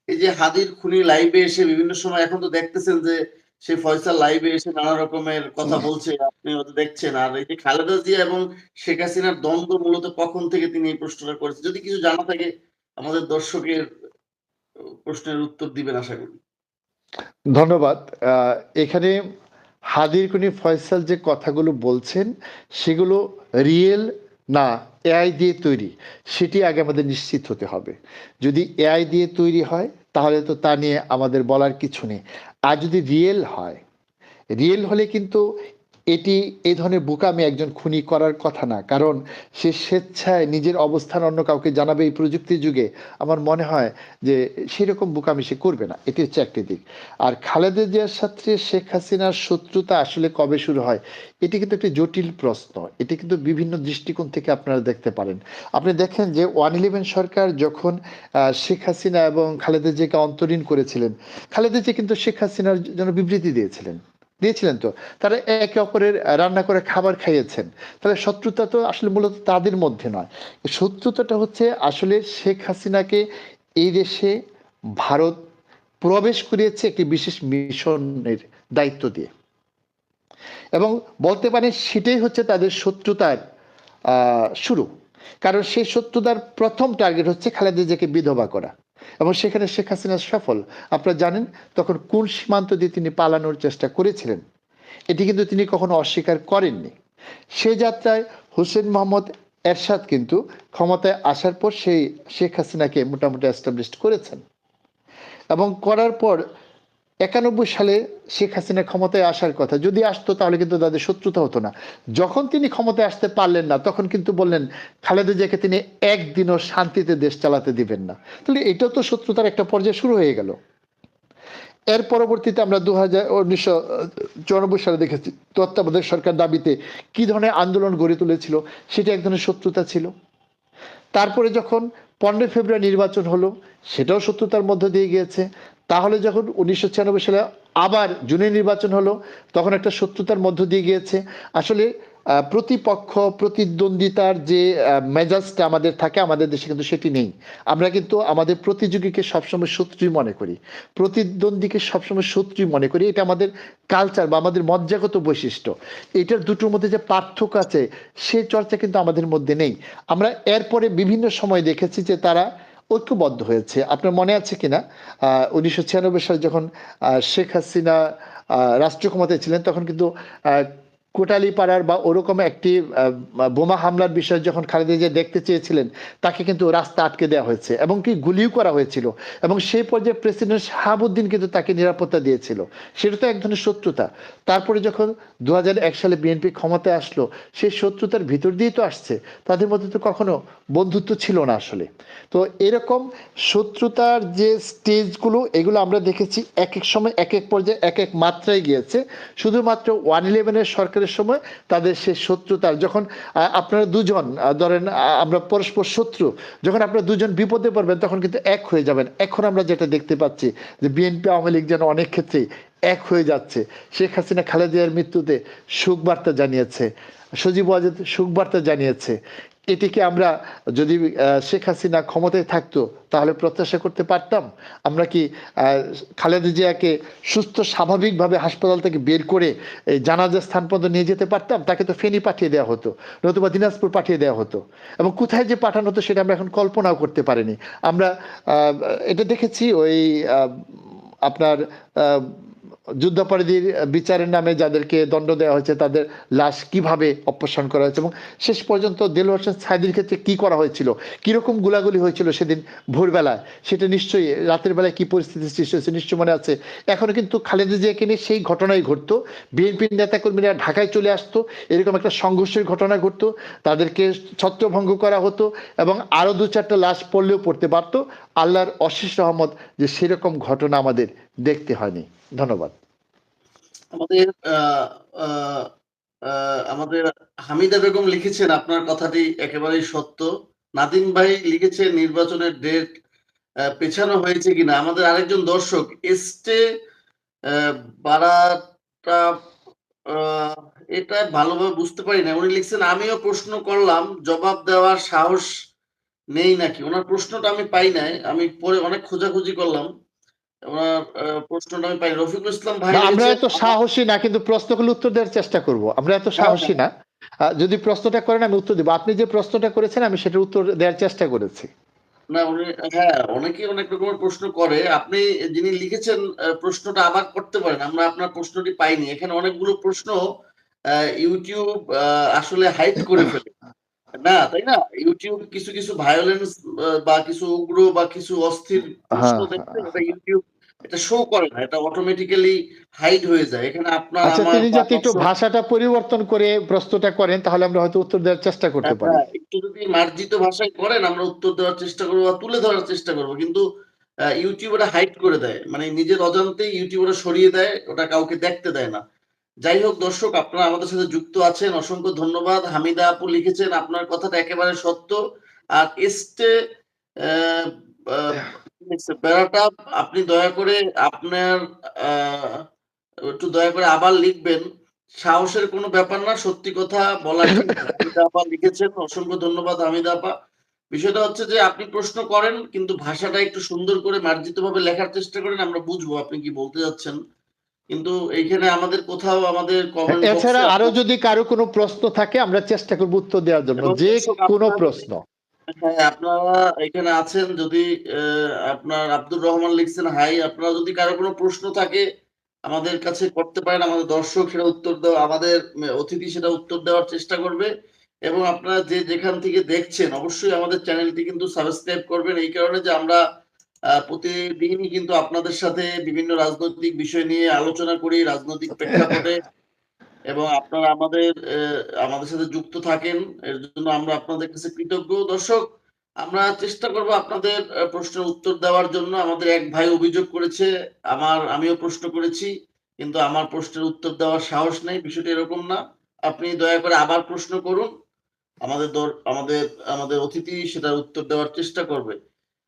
এই যে হাদির খুনি লাইভে এসে বিভিন্ন সময়, এখন তো দেখতেছেন যে সে ফয়সাল লাইভে এসে নানা রকমের কথা বলছে, আপনি হয়তো দেখছেন। আর এই যে খালেদা জিয়া এবং শেখ হাসিনার দ্বন্দ্ব মূলত কখন থেকে তিনি এই প্রশ্নটা করেছেন, যদি কিছু জানা থাকে আমাদের দর্শকের প্রশ্নের উত্তর দিবেন আশা করি। ধন্যবাদ। আহ, এখানে হাদির কুনি ফয়সাল যে কথাগুলো বলছেন, সেগুলো রিয়েল না এআই দিয়ে তৈরি, সেটি আগে আমাদের নিশ্চিত হতে হবে। যদি এআই দিয়ে তৈরি হয়, তাহলে তো তা নিয়ে আমাদের বলার কিছু নেই। আর যদি রিয়েল হলে কিন্তু এটি এই ধরনের বোকামি একজন খুনি করার কথা না। কারণ সে স্বেচ্ছায় নিজের অবস্থান অন্য কাউকে জানাবে এই প্রযুক্তির যুগে, আমার মনে হয় যে সেরকম বোকামি সে করবে না। এটি হচ্ছে একটি দিক। আর খালেদা জিয়ার সাথে শেখ হাসিনার শত্রুতা আসলে কবে শুরু হয়, এটি কিন্তু একটি জটিল প্রশ্ন। এটি কিন্তু বিভিন্ন দৃষ্টিকোণ থেকে আপনারা দেখতে পারেন। আপনি দেখেন যে 111 সরকার যখন শেখ হাসিনা এবং খালেদা জিয়াকে অন্তরীণ করেছিলেন, খালেদা জিয়া কিন্তু শেখ হাসিনার জন্য বিবৃতি দিয়েছিলেন তো। তারা একে অপরের রান্না করে খাবার খাইয়েছেন। তাহলে শত্রুতা তো আসলে মূলত তাদের মধ্যে নয়। শত্রুতাটা হচ্ছে আসলে শেখ হাসিনাকে এই দেশে ভারত প্রবেশ করিয়েছে একটি বিশেষ মিশনের দায়িত্ব দিয়ে। এবং বলতে পারেন সেটাই হচ্ছে তাদের শত্রুতার শুরু। কারণ সেই শত্রুতার প্রথম টার্গেট হচ্ছে খালেদা জিয়াকে বিধবা করা। এবং সেখানে শেখ হাসিনা সফল। আপনারা জানেন তখন কোন সীমান্ত দিয়ে তিনি পালানোর চেষ্টা করেছিলেন, এটি কিন্তু তিনি কখনো অস্বীকার করেননি। সে যাত্রায় হোসেন মোহাম্মদ এরশাদ কিন্তু ক্ষমতায় আসার পর সেই শেখ হাসিনাকে মোটামুটি এস্টাবলিশড করেছেন। এবং করার পর 91 সালে শেখ হাসিনা ক্ষমতায় আসার কথা, যদি আসতো তাহলে কিন্তু তাদের শত্রুতা হতো না। যখন তিনি ক্ষমতায় আসতে পারলেন না, তখন কিন্তু বললেন খালেদা জিয়াকে তিনি একদিনও শান্তিতে দেশ চালাতে দিবেন না। তাহলে এটাও তো শত্রুতার একটা পর্যায়ে শুরু হয়ে গেল। এর পরবর্তীতে আমরা 1994 সালে দেখেছি তত্ত্বাবধায়ক সরকার দাবিতে কি ধরনের আন্দোলন গড়ে তুলেছিল, সেটা এক ধরনের শত্রুতা ছিল। তারপরে যখন 15 ফেব্রুয়ারি নির্বাচন হলো, সেটাও শত্রুতার মধ্য দিয়ে গিয়েছে। তাহলে যখন 1996 সালে আবার জুনে নির্বাচন হলো, তখন একটা শত্রুতার মধ্য দিয়ে গিয়েছে। আসলে প্রতিপক্ষ প্রতিদ্বন্দ্বিতার যে মেজাজটা আমাদের থাকে, আমাদের দেশে কিন্তু সেটি নেই। আমরা কিন্তু আমাদের প্রতিযোগীকে সবসময় শত্রুই মনে করি, প্রতিদ্বন্দ্বীকে সবসময় শত্রুই মনে করি। এটা আমাদের কালচার বা আমাদের মজ্জাগত বৈশিষ্ট্য। এটার দুটোর মধ্যে যে পার্থক্য আছে, সে চর্চা কিন্তু আমাদের মধ্যে নেই। আমরা এরপরে বিভিন্ন সময় দেখেছি যে তারা ঐক্যবদ্ধ হয়েছে। আপনার মনে আছে কিনা 1996 সালে যখন শেখ হাসিনা রাষ্ট্র ক্ষমতায় ছিলেন, তখন কিন্তু কোটালীপাড়ার বা ওরকম একটি বোমা হামলার বিষয় যখন খালেদা জিয়া দেখতে চেয়েছিলেন, তাকে কিন্তু রাস্তা আটকে দেওয়া হয়েছে এবং কি গুলিও করা হয়েছিল, এবং সেই পর্যায়ে প্রেসিডেন্ট শাহাবুদ্দিন কিন্তু তাকে নিরাপত্তা দিয়েছিল। সেটা তো এক ধরনের শত্রুতা। তারপরে যখন 2001 সালে বিএনপি ক্ষমতায় আসলো, সেই শত্রুতার ভিতর দিয়েই তো আসছে, তাদের মধ্যে তো কখনো বন্ধুত্ব ছিল না আসলে। তো এরকম শত্রুতার যে স্টেজগুলো, এগুলো আমরা দেখেছি এক এক সময় এক এক পর্যায়ে এক এক মাত্রায় গিয়েছে। শুধুমাত্র 111-এর সরকারের সময় তাদের সে শত্রুতার, যখন আপনারা দুজন ধরেন আমরা পরস্পর শত্রু, যখন আপনারা দুজন বিপদে পড়বেন তখন কিন্তু এক হয়ে যাবেন। এখন আমরা যেটা দেখতে পাচ্ছি যে বিএনপি আওয়ামী লীগ যেন অনেক ক্ষেত্রেই এক হয়ে যাচ্ছে। শেখ হাসিনা খালেদা জিয়ার মৃত্যুতে শোক বার্তা জানিয়েছে, সজীব ওয়াজেদ শোক বার্তা জানিয়েছে। এটিকে আমরা যদি শেখ হাসিনা ক্ষমতায় থাকতো তাহলে প্রত্যাশা করতে পারতাম? আমরা কি খালেদা জিয়াকে সুস্থ স্বাভাবিকভাবে হাসপাতাল থেকে বের করে এই জানাজার স্থান পর্যন্ত নিয়ে যেতে পারতাম? তাকে তো ফেনী পাঠিয়ে দেওয়া হতো, নতুবা দিনাজপুর পাঠিয়ে দেওয়া হতো, এবং কোথায় যে পাঠানো হতো সেটা আমরা এখন কল্পনাও করতে পারিনি। আমরা এটা দেখেছি ওই আপনার যুদ্ধাপরাধীর বিচারের নামে যাদেরকে দণ্ড দেওয়া হয়েছে তাদের লাশ কিভাবে অপসারণ করা হয়েছে, এবং শেষ পর্যন্ত দেলোয়ার হোসেন সাঈদীর ক্ষেত্রে কি করা হয়েছিল, কিরকম গোলাগুলি হয়েছিল সেদিন ভোরবেলায়, সেটা নিশ্চয়ই রাতের বেলায় কি পরিস্থিতি সৃষ্টি হয়েছে নিশ্চয় মনে আছে। এখনো কিন্তু খালেদা জিয়াকে নিয়ে সেই ঘটনাই ঘটতো, বিএনপির নেতাকর্মীরা ঢাকায় চলে আসতো, এরকম একটা সংঘর্ষের ঘটনা ঘটতো, তাদেরকে ছত্রভঙ্গ করা হতো, এবং আরো দু চারটা লাশ পড়লেও পড়তে পারতো। আল্লাহর অশেষ রহমত যে সেরকম ঘটনা আমাদের দেখতে হয়নি। ধন্যবাদ। আমাদের আহ, আহ, আমাদের হামিদা বেগম লিখেছেন আপনার কথাটি একেবারেই সত্য। নাদিম ভাই লিখেছেন নির্বাচনের ডেট পেছানো হয়েছে কিনা। আমাদের আরেকজন দর্শক এসটে বারাটা, আহ, এটা ভালোভাবে বুঝতে পারি না, উনি লিখছেন আমিও প্রশ্ন করলাম জবাব দেওয়ার সাহস নেই নাকি। ওনার প্রশ্নটা আমি পাই নাই, আমি পরে অনেক খোঁজাখুঁজি করলাম, ওনার প্রশ্নটা আমি পাই। রফিকুল ইসলাম ভাই না, আমরা লিখেছেন এত সাহসী না, কিন্তু প্রশ্নগুলো উত্তর দেওয়ার চেষ্টা করব। আমরা এত হ্যাঁ সাহসী হ্যাঁ না। যদি প্রশ্নটা করেন আমি উত্তর দিব। আপনি যে প্রশ্নটা করেছেন আমি সেটার উত্তর দেওয়ার চেষ্টা করেছি। না উনি, হ্যাঁ অনেকেই অনেক রকমের প্রশ্ন করে। আপনি যিনি লিখেছেন প্রশ্নটা আবার করতে পারেন, আমরা আপনার প্রশ্নটি পাইনি। এখানে অনেকগুলো প্রশ্ন ইউটিউব আসলে হাইড করে ফেলে না, তাই না? ইউটিউব কিছু কিছু ভায়োলেন্স বা কিছু উগ্র বা কিছু অস্থির প্রশ্ন হ্যাঁ, দেখলে এটা ইউটিউব এটা শো করে না, এটা অটোমেটিক্যালি হাইড হয়ে যায়। এখানে আপনার আচ্ছা, আমার তিনি বা যাতে একটু দর্শক, ভাষাটা পরিবর্তন করে প্রশ্নটা করেন তাহলে আমরা হয়তো উত্তর দেওয়ার চেষ্টা করতে পারি। হ্যাঁ, একটু যদি মার্জিত ভাষায় করেন আমরা উত্তর দেওয়ার চেষ্টা করবো বা তুলে ধরার চেষ্টা করবো, কিন্তু ইউটিউব ওটা হাইড করে দেয়, মানে নিজের অজান্তেই ইউটিউব ওটা সরিয়ে দেয়, ওটা কাউকে দেখতে দেয় না। যাই হোক দর্শক, আপনারা আমাদের সাথে যুক্ত আছেন, অসংখ্য ধন্যবাদ। হামিদা আপু লিখেছেন আপনার কথাটা একেবারে সত্য। আর এসটে আহ, আহ, বেড়াটা, আপনি দয়া করে আপনার আহ, একটু দয়া করে আবার লিখবেন। সাহসের কোনো ব্যাপার না, সত্যি কথা বলা ঠিক। হামিদা আপা লিখেছেন, অসংখ্য ধন্যবাদ হামিদা আপা। বিষয়টা হচ্ছে যে আপনি প্রশ্ন করেন কিন্তু ভাষাটা একটু সুন্দর করে মার্জিত ভাবে লেখার চেষ্টা করেন, আমরা বুঝবো আপনি কি বলতে যাচ্ছেন। কিন্তু এইখানে আমাদের কোথাও আমাদের কমেন্ট এছাড়া বক্সে আরো আপনার, যদি কারো কোনো প্রশ্ন থাকে আমরা চেষ্টা করব উত্তর দেওয়ার জন্য, এবং যে দর্শক কোনো আপনারা যদি, প্রশ্ন। হ্যাঁ আপনারা এখানে আছেন, যদি আপনার আব্দুর রহমান লিখছেন হাই, আপনারা যদি কারো কোনো প্রশ্ন থাকে আমাদের কাছে করতে পারেন, আমাদের দর্শক সেটা উত্তর দেওয়া, আমাদের অতিথি সেটা উত্তর দেওয়ার চেষ্টা করবে। এবং আপনারা যে যেখান থেকে দেখছেন অবশ্যই আমাদের চ্যানেলটি কিন্তু সাবস্ক্রাইব করবেন, এই কারণে যে আমরা প্রতিদিনই কিন্তু আপনাদের সাথে বিভিন্ন রাজনৈতিক বিষয় নিয়ে আলোচনা করি, রাজনৈতিক প্রেক্ষাপটে, এবং আপনারা আমাদের সাথে যুক্ত থাকেন, এর জন্য আমরা আপনাদের কাছে কৃতজ্ঞ। দর্শক, আমরা চেষ্টা করব আপনাদের প্রশ্নের উত্তর দেওয়ার জন্য। আমাদের এক ভাই অভিযোগ করেছে, আমিও প্রশ্ন করেছি কিন্তু আমার প্রশ্নের উত্তর দেওয়ার সাহস নেই। বিষয়টা এরকম না, আপনি দয়া করে আবার প্রশ্ন করুন, আমাদের আমাদের আমাদের অতিথি সেটার উত্তর দেওয়ার চেষ্টা করবে।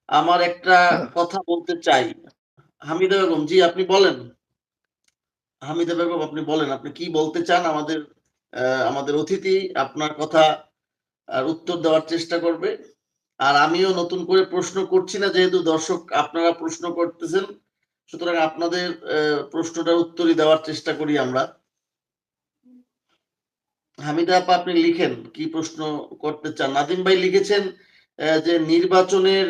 আমার একটা কথা বলতে চাই। হামিদা বেগম জি, আপনি বলেন। হামিদা বেগম আপনি বলেন, আপনি কি বলতে চান। আমাদের অতিথি আপনার কথা আর উত্তর দেওয়ার চেষ্টা করবে। আর আমিও নতুন করে প্রশ্ন করছি না, যেহেতু দর্শক আপনারা প্রশ্ন করতেছেন, সুতরাং আপনাদের প্রশ্নটার উত্তরই দেওয়ার চেষ্টা করি আমরা। হামিদা আপা আপনি লিখেন কি প্রশ্ন করতে চান। নাদিম ভাই লিখেছেন যে নির্বাচনের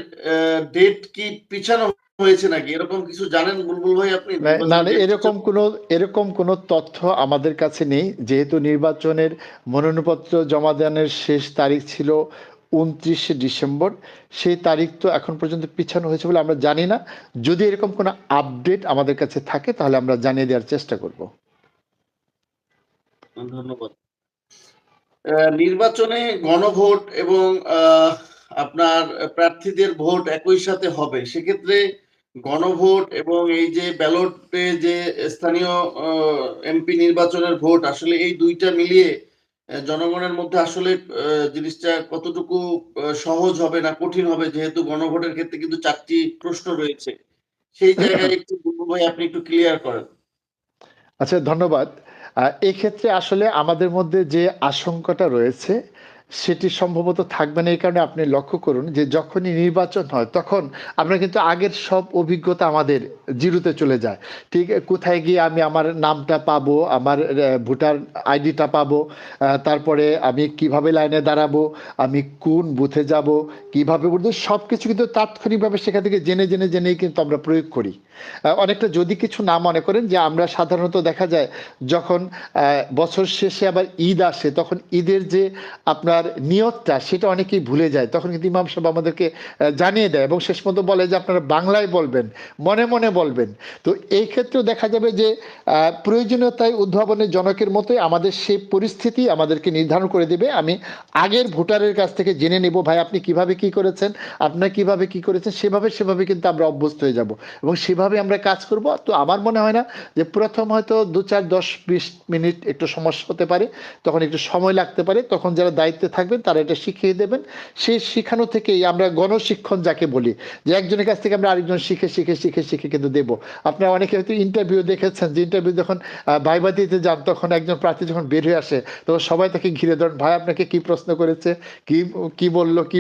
ডেট কি পিছানো হয়েছে নাকি, এরকম কিছু জানেন বুলবুল ভাই আপনি? না না, নির্বাচনের ডেট এরকম কোনো তথ্য আমাদের কাছে নেই, যেহেতু নির্বাচনের মনোনয়নপত্র জমা দানের শেষ তারিখ ছিল 29শে ডিসেম্বর। সেই তারিখ তো এখন পর্যন্ত পিছানো হয়েছে বলে আমরা জানি না। যদি এরকম কোনো আপডেট আমাদের কাছে থাকে তাহলে আমরা জানিয়ে দেওয়ার চেষ্টা করব। ধন্যবাদ। নির্বাচনে গণভোট এবং আপনার প্রার্থীদের ভোট একই সাথে হবে, সেক্ষেত্রে গণভোট এবং এই যে ব্যালটে যে স্থানীয় এমপি নির্বাচনের ভোট, আসলে এই দুইটা মিলিয়ে জনগণের মধ্যে আসলে জিনিসটা কতটুকু সহজ হবে না কঠিন হবে, যেহেতু গণভোটের ক্ষেত্রে কিন্তু 4টি প্রশ্ন রয়েছে, সেই জায়গায় একটু বুলবুল ভাই আপনি একটু ক্লিয়ার করেন। আচ্ছা, ধন্যবাদ। এক্ষেত্রে আসলে আমাদের মধ্যে যে আশঙ্কাটা রয়েছে সেটি সম্ভবত থাকবে না। এই কারণে আপনি লক্ষ্য করুন যে যখনই নির্বাচন হয় তখন আমরা কিন্তু আগের সব অভিজ্ঞতা আমাদের জিরোতে চলে যায়। ঠিক কোথায় গিয়ে আমি আমার নামটা পাবো, আমার ভোটার আইডিটা পাবো, তারপরে আমি কিভাবে লাইনে দাঁড়াবো, আমি কোন বুথে যাব, কিভাবে উঠবো, সব কিছু কিন্তু তাৎক্ষণিকভাবে সেখান থেকে জেনেই কিন্তু আমরা প্রয়োগ করি। অনেকটা যদি কিছু না মনে করেন যে আমরা সাধারণত দেখা যায় যখন বছর শেষে আবার ঈদ আসে তখন ঈদের যে আপনার নিয়তটা সেটা অনেকেই ভুলে যায়। তখন কিন্তু ইমাম সাহেব আমাদেরকে জানিয়ে দেয় এবং শেষ পর্যন্ত বলে যে আপনারা বাংলায় বলবেন, মনে মনে বলবেন। তো এই ক্ষেত্রেও দেখা যাবে যে প্রয়োজনীয়তায় উদ্ভাবনের জনকের মতোই আমাদের সেই পরিস্থিতি আমাদেরকে নির্ধারণ করে দেবে। আমি আগের ভোটারের কাছ থেকে জেনে নেব, ভাই আপনি কিভাবে কি করেছেন, আপনার কিভাবে কি করেছেন, সেভাবে কিন্তু আমরা অভ্যস্ত হয়ে যাব এবং সেভাবে আমরা কাজ করব। তো আমার মনে হয় না যে প্রথম হয়তো 2, 4, 10, 20 মিনিট একটু সমস্যা হতে পারে, তখন একটু সময় লাগতে পারে, তখন যারা দায়িত্বে থাকবেন তারা এটা শিখিয়ে দেবেন। সেই শিখানো থেকেই আমরা গণশিক্ষণ যাকে বলি, যে একজনের কাছ থেকে আমরা আরেকজন শিখে কিন্তু দেব। আপনারা অনেকে হয়তো ইন্টারভিউ দেখেছেন, যে ইন্টারভিউ যখন ভাইবা দিতে যান তখন একজন প্রার্থী যখন বের হয়ে আসে তখন সবাই তাকে ঘিরে ধরেন, ভাই আপনাকে কি প্রশ্ন করেছে, কি কি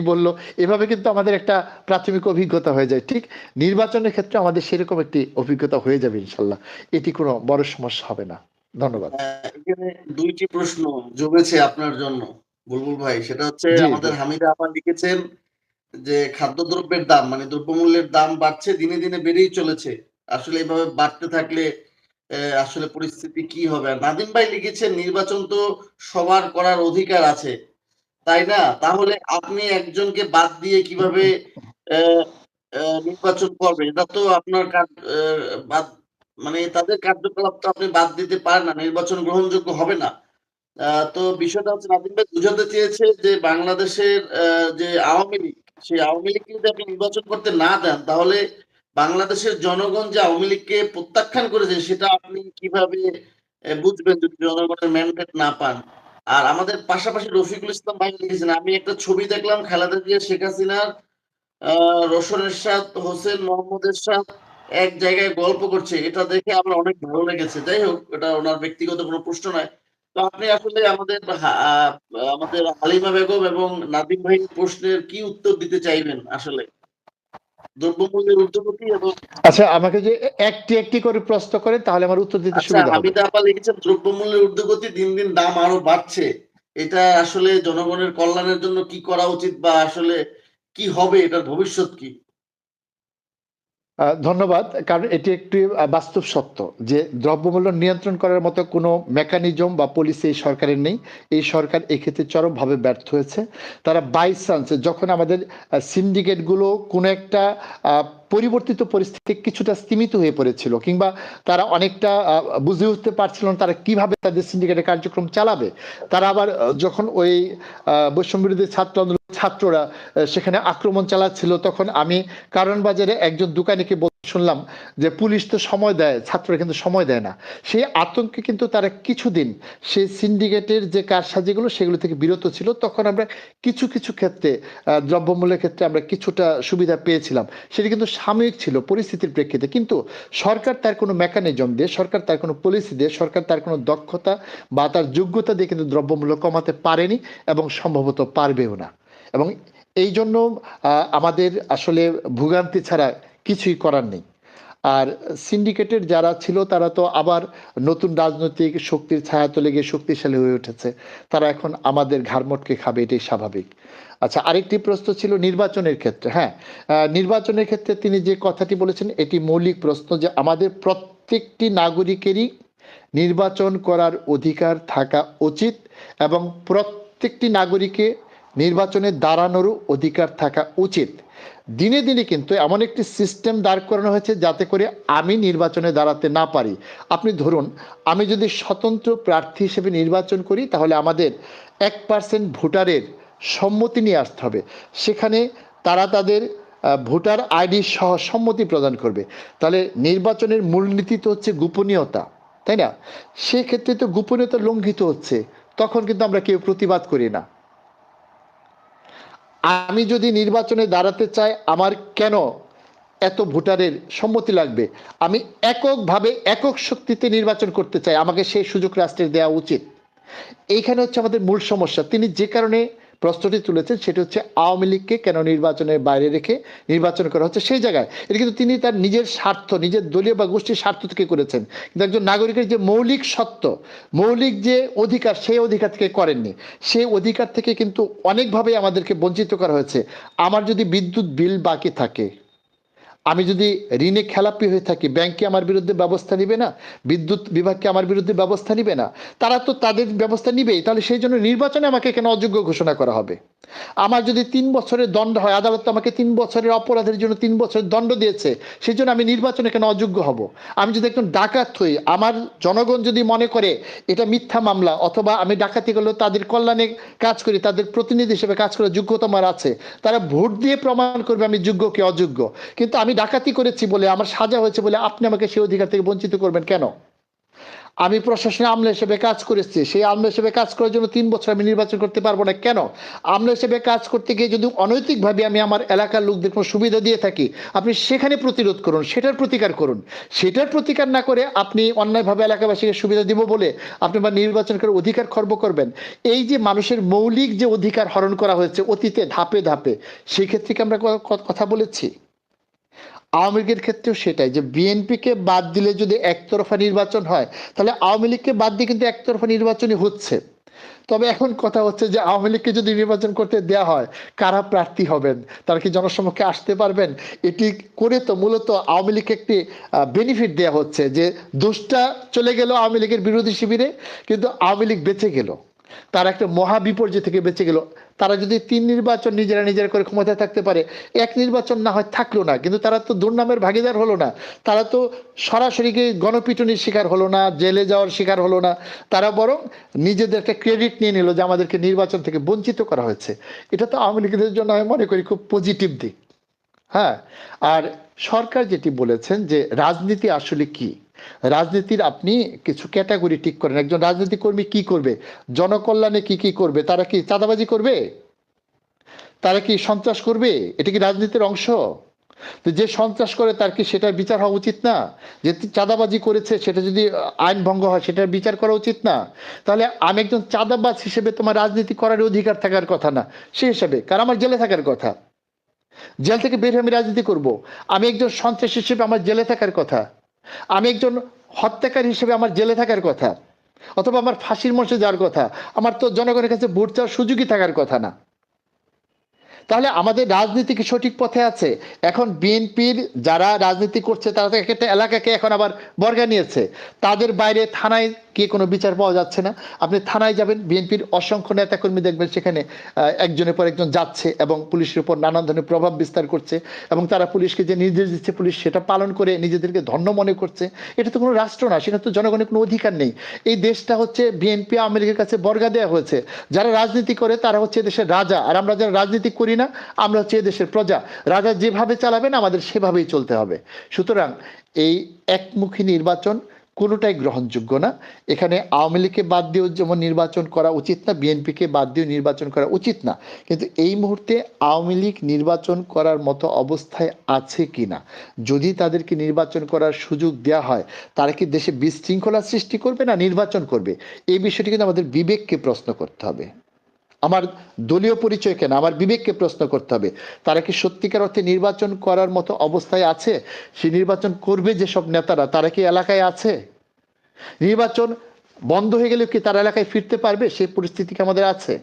বললো। এভাবে কিন্তু আমাদের একটা প্রাথমিক অভিজ্ঞতা হয়ে যায়। ঠিক নির্বাচনের ক্ষেত্রে আমাদের সেরকম একটি অভিজ্ঞতা হয়ে যাবে ইনশাল্লাহ। এটি কোনো বড় সমস্যা হবে না। ধন্যবাদ। এখানে 2টি প্রশ্ন জমেছে আপনার জন্য বুলবুল ভাই, সেটা হচ্ছে জি জি। আমাদের হামিদা আপা লিখেছেন যে খাদ্যদ্রব্যের দাম মানে দ্রব্যমূল্যের দাম বাড়ছে, দিনে দিনে বেড়েই চলেছে, আসলে এভাবে বাড়তে থাকলে আসলে পরিস্থিতি কি হবে। আর নাদিম ভাই লিখেছেন নির্বাচন তো সবার করার অধিকার আছে, তাই না? তাহলে আপনি একজনকে বাদ দিয়ে কিভাবে নির্বাচন করবেন? এটা তো আপনার বাদ মানে তাদের কার্যকলাপ তো আপনি বাদ দিতে পারেন না, নির্বাচন গ্রহণযোগ্য হবে না। তো বিষয়টা হচ্ছে নাদিম ভাই বুঝাতে চেয়েছে যে বাংলাদেশের যে আওয়ামী লীগ, সেই আওয়ামী লীগকে যদি আপনি নির্বাচন করতে না দেন, তাহলে বাংলাদেশের জনগণ যে আওয়ামী লীগকে প্রত্যাখ্যান করেছে সেটা আপনি কিভাবে বুঝবেন যদি জনগণের ম্যান্ডেট না পান? আর আমাদের পাশাপাশি রফিকুল ইসলাম ভাই লিখেছেন, আমি একটা ছবি দেখলাম খালেদা জিয়া শেখ হাসিনার রোশন এরশাদ, হোসেন মোহাম্মদ এরশাদ এক জায়গায় গল্প করছে, এটা দেখে আমার অনেক ভালো লেগেছে। যাই হোক, এটা ওনার ব্যক্তিগত কোনো প্রশ্ন নয়। তো আপনি আসলে আমাদের হালিমা বেগম এবং নাদিম ভাইয়ের প্রশ্নের কি উত্তর দিতে চাইবেন আসলে? দ্রব্যমূল্যের ঊর্ধ্বগতি এবং আচ্ছা, আমাকে যে একটি একটি করে প্রশ্ন করেন তাহলে আমার উত্তর দিতে আচ্ছা, সুবিধা হবে। হামিদা আপা লিখেছেন দ্রব্যমূল্যের ঊর্ধ্বগতি, দিন দিন দাম আরো বাড়ছে। এটা আসলে জনগণের কল্যাণের জন্য কি করা উচিত বা আসলে কি হবে, এটার ভবিষ্যৎ কি? ধন্যবাদ। কারণ এটি একটি বাস্তব সত্য যে দ্রব্যমূল্য নিয়ন্ত্রণ করার মতো কোনো মেকানিজম বা পলিসি এই সরকারের নেই। এই সরকার এক্ষেত্রে চরমভাবে ব্যর্থ হয়েছে। তারা বাই চান্স যখন আমাদের সিন্ডিকেটগুলো কোনো একটা পরিবর্তিত পরিস্থিতি কিছুটা স্তীমিত হয়ে পড়েছিল, কিংবা তারা অনেকটা বুঝে উঠতে পারছিল না তারা কিভাবে তাদের সিন্ডিকেটের কার্যক্রম চালাবে, তারা আবার যখন ওই বৈষম্যবিরোধী ছাত্র আন্দোলন ছাত্ররা সেখানে আক্রমণ চালাচ্ছিল, তখন আমি কারণ বাজারে একজন দোকানীকে শুনলাম যে পুলিশ তো সময় দেয়, ছাত্ররা কিন্তু সময় দেয় না। সেই আতঙ্কে কিন্তু তারা কিছুদিন সেই সিন্ডিকেটের যে কারসাজিগুলো সেগুলো থেকে বিরত ছিল। তখন আমরা কিছু কিছু ক্ষেত্রে দ্রব্যমূল্যের ক্ষেত্রে আমরা কিছুটা সুবিধা পেয়েছিলাম। সেটা কিন্তু সাময়িক ছিল পরিস্থিতির প্রেক্ষিতে, কিন্তু সরকার তার কোনো মেকানিজম দিয়ে, সরকার তার কোনো পলিসি দিয়ে, সরকার তার কোনো দক্ষতা বা তার যোগ্যতা দিয়ে কিন্তু দ্রব্যমূল্য কমাতে পারেনি এবং সম্ভবত পারবেও না। এবং এই জন্য আমাদের আসলে ভোগান্তি ছাড়া কিছুই করার নেই। আর সিন্ডিকেটের যারা ছিল তারা তো আবার নতুন রাজনৈতিক শক্তির ছায়াতলে গিয়ে শক্তিশালী হয়ে উঠেছে। তারা এখন আমাদের ঘাড় মটকে খাবে, এটাই স্বাভাবিক। আচ্ছা, আরেকটি প্রশ্ন ছিল নির্বাচনের ক্ষেত্রে। হ্যাঁ, নির্বাচনের ক্ষেত্রে তিনি যে কথাটি বলেছেন এটি মৌলিক প্রশ্ন, যে আমাদের প্রত্যেকটি নাগরিকেরই নির্বাচন করার অধিকার থাকা উচিত এবং প্রত্যেকটি নাগরিকে নির্বাচনে দাঁড়ানোরও অধিকার থাকা উচিত। দিনে দিনে কিন্তু এমন একটি সিস্টেম দাঁড় করানো হয়েছে যাতে করে আমি নির্বাচনে দাঁড়াতে না পারি। আপনি ধরুন, আমি যদি স্বতন্ত্র প্রার্থী হিসেবে নির্বাচন করি তাহলে আমাদের 1% ভোটারের সম্মতি নিয়ে আসতে হবে। সেখানে তারা তাদের ভোটার আইডি সহ সম্মতি প্রদান করবে। তাহলে নির্বাচনের মূলনীতি তো হচ্ছে গোপনীয়তা, তাই না? সেক্ষেত্রে তো গোপনীয়তা লঙ্ঘিত হচ্ছে, তখন কিন্তু আমরা কেউ প্রতিবাদ করি না। আমি যদি নির্বাচনে দাঁড়াতে চাই, আমার কেন এত ভোটারের সম্মতি লাগবে? আমি এককভাবে একক শক্তিতে নির্বাচন করতে চাই, আমাকে সেই সুযোগ রাষ্ট্রের দেওয়া উচিত। এইখানে হচ্ছে আমাদের মূল সমস্যা। তিনি যে কারণে প্রশ্নটি তুলেছেন সেটা হচ্ছে আওয়ামী লীগকে কেন নির্বাচনের বাইরে রেখে নির্বাচন করা হচ্ছে সেই জায়গায়। এটা কিন্তু তিনি তার নিজের স্বার্থ, নিজের দলীয় বা গোষ্ঠীর স্বার্থ থেকে করেছেন, কিন্তু একজন নাগরিকের যে মৌলিক সত্য, মৌলিক যে অধিকার, সেই অধিকার থেকে করেননি। সেই অধিকার থেকে কিন্তু অনেকভাবে আমাদেরকে বঞ্চিত করা হয়েছে। আমার যদি বিদ্যুৎ বিল বাকি থাকে, আমি যদি ঋণে খেলাপি হয়ে থাকি, ব্যাংকে আমার বিরুদ্ধে ব্যবস্থা নিবে না? বিদ্যুৎ বিভাগকে আমার বিরুদ্ধে ব্যবস্থা নিবে না? তারা তো তাদের ব্যবস্থা নিবেই। তাহলে সেই জন্য নির্বাচনে আমাকে কেন অযোগ্য ঘোষণা করা হবে? আমার যদি 3 বছরের দণ্ড হয়, আদালত আমাকে 3 বছরের অপরাধের জন্য 3 বছরের দণ্ড দিয়েছে, সেই জন্য আমি নির্বাচনে কেন অযোগ্য হব? আমি যদি একজন ডাকাত হই, আমার জনগণ যদি মনে করে এটা মিথ্যা মামলা, অথবা আমি ডাকাতি করলেও তাদের কল্যাণে কাজ করি, তাদের প্রতিনিধি হিসেবে কাজ করার যোগ্যতা আমার আছে, তারা ভোট দিয়ে প্রমাণ করবে আমি যোগ্য কি অযোগ্য। কিন্তু আমি ডাকাতি করেছি বলে, আমার সাজা হয়েছে বলে আপনি আমাকে সেই অধিকার থেকে বঞ্চিত করবেন কেন? আমি প্রশাসনে আমলা হিসেবে কাজ করেছি, সেই আমলা হিসেবে কাজ করার জন্য 3 বছর আমি নির্বাচন করতে পারবো না কেন? আমলা হিসেবে কাজ করতে গিয়ে যদি অনৈতিকভাবে আমি আমার এলাকার লোকদের কোনো সুবিধা দিয়ে থাকি, আপনি সেখানে প্রতিরোধ করুন, সেটার প্রতিকার করুন। সেটার প্রতিকার না করে আপনি অন্যায়ভাবে এলাকাবাসীকে সুবিধা দিব বলে আপনি আমার নির্বাচন করার অধিকার খর্ব করবেন। এই যে মানুষের মৌলিক যে অধিকার হরণ করা হয়েছে অতীতে ধাপে ধাপে, সেই ক্ষেত্রে কি আমরা কথা বলেছি? আওয়ামী লীগের ক্ষেত্রেও সেটাই, যে বিএনপিকে বাদ দিলে যদি একতরফা নির্বাচন হয়, তাহলে আওয়ামী লীগকে বাদ দিয়ে কিন্তু একতরফা নির্বাচনই হচ্ছে। তবে এখন কথা হচ্ছে যে আওয়ামী লীগকে যদি নির্বাচন করতে দেয়া হয়, কারা প্রার্থী হবেন? তারা কি জনসমক্ষে আসতে পারবেন? এটি করে তো মূলত আওয়ামী লীগকে একটি বেনিফিট দেওয়া হচ্ছে, যে দোষটা চলে গেল আওয়ামী লীগের বিরোধী শিবিরে, কিন্তু আওয়ামী লীগ বেঁচে গেল, তারা একটা মহা বিপর্যয় থেকে বেঁচে গেল। তারা যদি 3 নির্বাচন নিজেরা করে ক্ষমতায় থাকতে পারে, 1 নির্বাচন না হয় থাকলো না, কিন্তু তারা তো দুর্নামের ভাগিদার হলো না। তারা তো সরাসরি গণপিটুনির শিকার হলো না, জেলে যাওয়ার শিকার হলো না। তারা বরং নিজেদের একটা ক্রেডিট নিয়ে নিল যে আমাদেরকে নির্বাচন থেকে বঞ্চিত করা হয়েছে। এটা তো আওয়ামী লীগের জন্য আমি মনে করি খুব পজিটিভ দিক। হ্যাঁ, আর সরকার যেটি বলেছেন যে রাজনীতি আসলে কি, রাজনীতির আপনি কিছু ক্যাটাগরি ঠিক করেন। একজন রাজনীতি কর্মী কি করবে, জনকল্যাণে কি কি করবে? তারা কি চাঁদাবাজি করবে? তারা কি সন্ত্রাস করবে? এটা কি রাজনীতির অংশ? তো যে সন্ত্রাস করে তার কি সেটার বিচার হওয়া উচিত না? যে চাঁদাবাজি করেছে সেটা যদি আইন ভঙ্গ হয় সেটার বিচার করা উচিত না? তাহলে আমি একজন চাঁদাবাজ হিসেবে তোমার রাজনীতি করার অধিকার থাকার কথা না সেই হিসাবে, কারণ আমার জেলে থাকার কথা। জেল থেকে বের হয়ে আমি রাজনীতি করব। আমি একজন সন্ত্রাসী হিসেবে আমার জেলে থাকার কথা। আমি একজন হত্যাকারী হিসেবে আমার জেলে থাকার কথা, অথবা আমার ফাঁসির মঞ্চে যাওয়ার কথা। আমার তো জনগণের কাছে ভোট চাওয়ার সুযোগই থাকার কথা না। তাহলে আমাদের রাজনীতি কি সঠিক পথে আছে? এখন বিএনপির যারা রাজনীতি করছে তারা তো একটা এলাকাকে এখন আবার বর্গা নিয়েছে, তাদের বাইরে থানায় গিয়ে কোনো বিচার পাওয়া যাচ্ছে না। আপনি থানায় যাবেন, বিএনপির অসংখ্য নেতাকর্মী দেখবেন সেখানে একজনের পর একজন যাচ্ছে এবং পুলিশের উপর নানান ধরনের প্রভাব বিস্তার করছে, এবং তারা পুলিশকে যে নির্দেশ দিচ্ছে পুলিশ সেটা পালন করে নিজেদেরকে ধন্য মনে করছে। এটা তো কোনো রাষ্ট্র না, সেটা তো জনগণের কোনো অধিকার নেই। এই দেশটা হচ্ছে বিএনপি আওয়ামী লীগের কাছে বর্গা দেওয়া হয়েছে। যারা রাজনীতি করে তারা হচ্ছে দেশের রাজা, আর আমরা যারা রাজনীতি করি না আমরা হচ্ছে দেশের প্রজা। রাজা যেভাবে চালাবেন আমাদের সেভাবেই চলতে হবে। সুতরাং এই একমুখী নির্বাচন কোনোটাই গ্রহণযোগ্য না। এখানে আওয়ামী লীগকে বাদ দিয়েও যেমন নির্বাচন করা উচিত না, বিএনপিকে বাদ দিয়েও নির্বাচন করা উচিত না। কিন্তু এই মুহূর্তে আওয়ামী লীগ নির্বাচন করার মতো অবস্থায় আছে কিনা, যদি তাদেরকে নির্বাচন করার সুযোগ দেওয়া হয়, তারা কি দেশে বিশৃঙ্খলা সৃষ্টি করবে না নির্বাচন করবে? এই বিষয়টি কিন্তু আমাদের বিবেককে প্রশ্ন করতে হবে। আমার দলীয় পরিচয় কেন, আমার বিবেককে প্রশ্ন করতে হবে। তারা কি সত্যিকার অর্থে নির্বাচন করার মতো অবস্থায় আছে? সে নির্বাচন করবে যেসব নেতারা, তারা কি এলাকায় আছে? নির্বাচন বন্ধ হয়ে গেলে কি তারা এলাকায় ফিরতে পারবে? সেই পরিস্থিতি কি আমাদের আছে?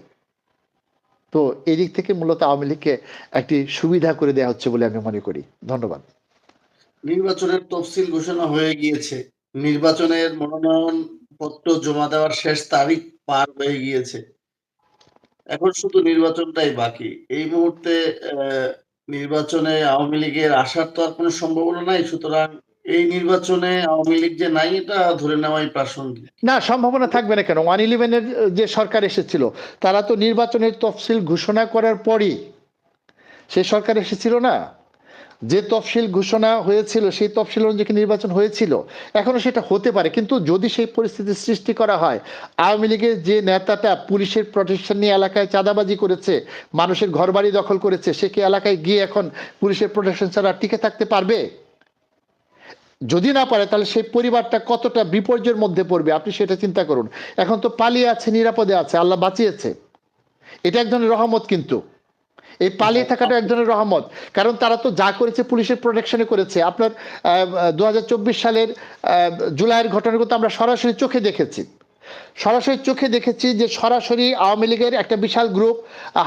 তো এই দিক থেকে মূলত আওয়ামী লীগকে একটি সুবিধা করে দেওয়া হচ্ছে বলে আমি মনে করি। ধন্যবাদ। নির্বাচনের তফসিল ঘোষণা হয়ে গিয়েছে, নির্বাচনের মনোনয়ন পত্র জমা দেওয়ার শেষ তারিখ পার হয়ে গিয়েছে, এখন শুধু নির্বাচনটাই বাকি। এই মুহূর্তে নির্বাচনে আওয়ামী লীগের আসার তো আর কোনো সম্ভাবনা নাই, সুতরাং এই নির্বাচনে আওয়ামী লীগ যে নাই এটা ধরে নেওয়াই প্রাসঙ্গিক। না, সম্ভাবনা থাকবে না কেন? 111-এর যে সরকার এসেছিল তারা তো নির্বাচনের তফসিল ঘোষণা করার পরই সে সরকার এসেছিল না? যে তফসিল ঘোষণা হয়েছিল সেই তফসিল অনুযায়ী নির্বাচন হয়েছিল, এখনো সেটা হতে পারে। কিন্তু যদি সেই পরিস্থিতি সৃষ্টি করা হয়, আওয়ামী লীগের যে নেতাটা পুলিশের প্রোটেকশন নিয়ে এলাকায় চাঁদাবাজি করেছে, মানুষের ঘরবাড়ি দখল করেছে, সে কি এলাকায় গিয়ে এখন পুলিশের প্রোটেকশন ছাড়া টিকে থাকতে পারবে? যদি না পারে তাহলে সেই পরিবারটা কতটা বিপর্যয়ের মধ্যে পড়বে আপনি সেটা চিন্তা করুন। এখন তো পালিয়ে আছে, নিরাপদে আছে, আল্লাহ বাঁচিয়েছে। এটা এক ধরনের রহমত, কিন্তু এই পালিয়ে থাকাটা এক ধরনের রহমত। কারণ তারা তো যা করেছে পুলিশের প্রোটেকশনে করেছে। আপনার 2024 সালের জুলাইয়ের ঘটনাগুলো তো আমরা সরাসরি চোখে দেখেছি। যে সরাসরি আওয়ামী লীগের একটা বিশাল গ্রুপ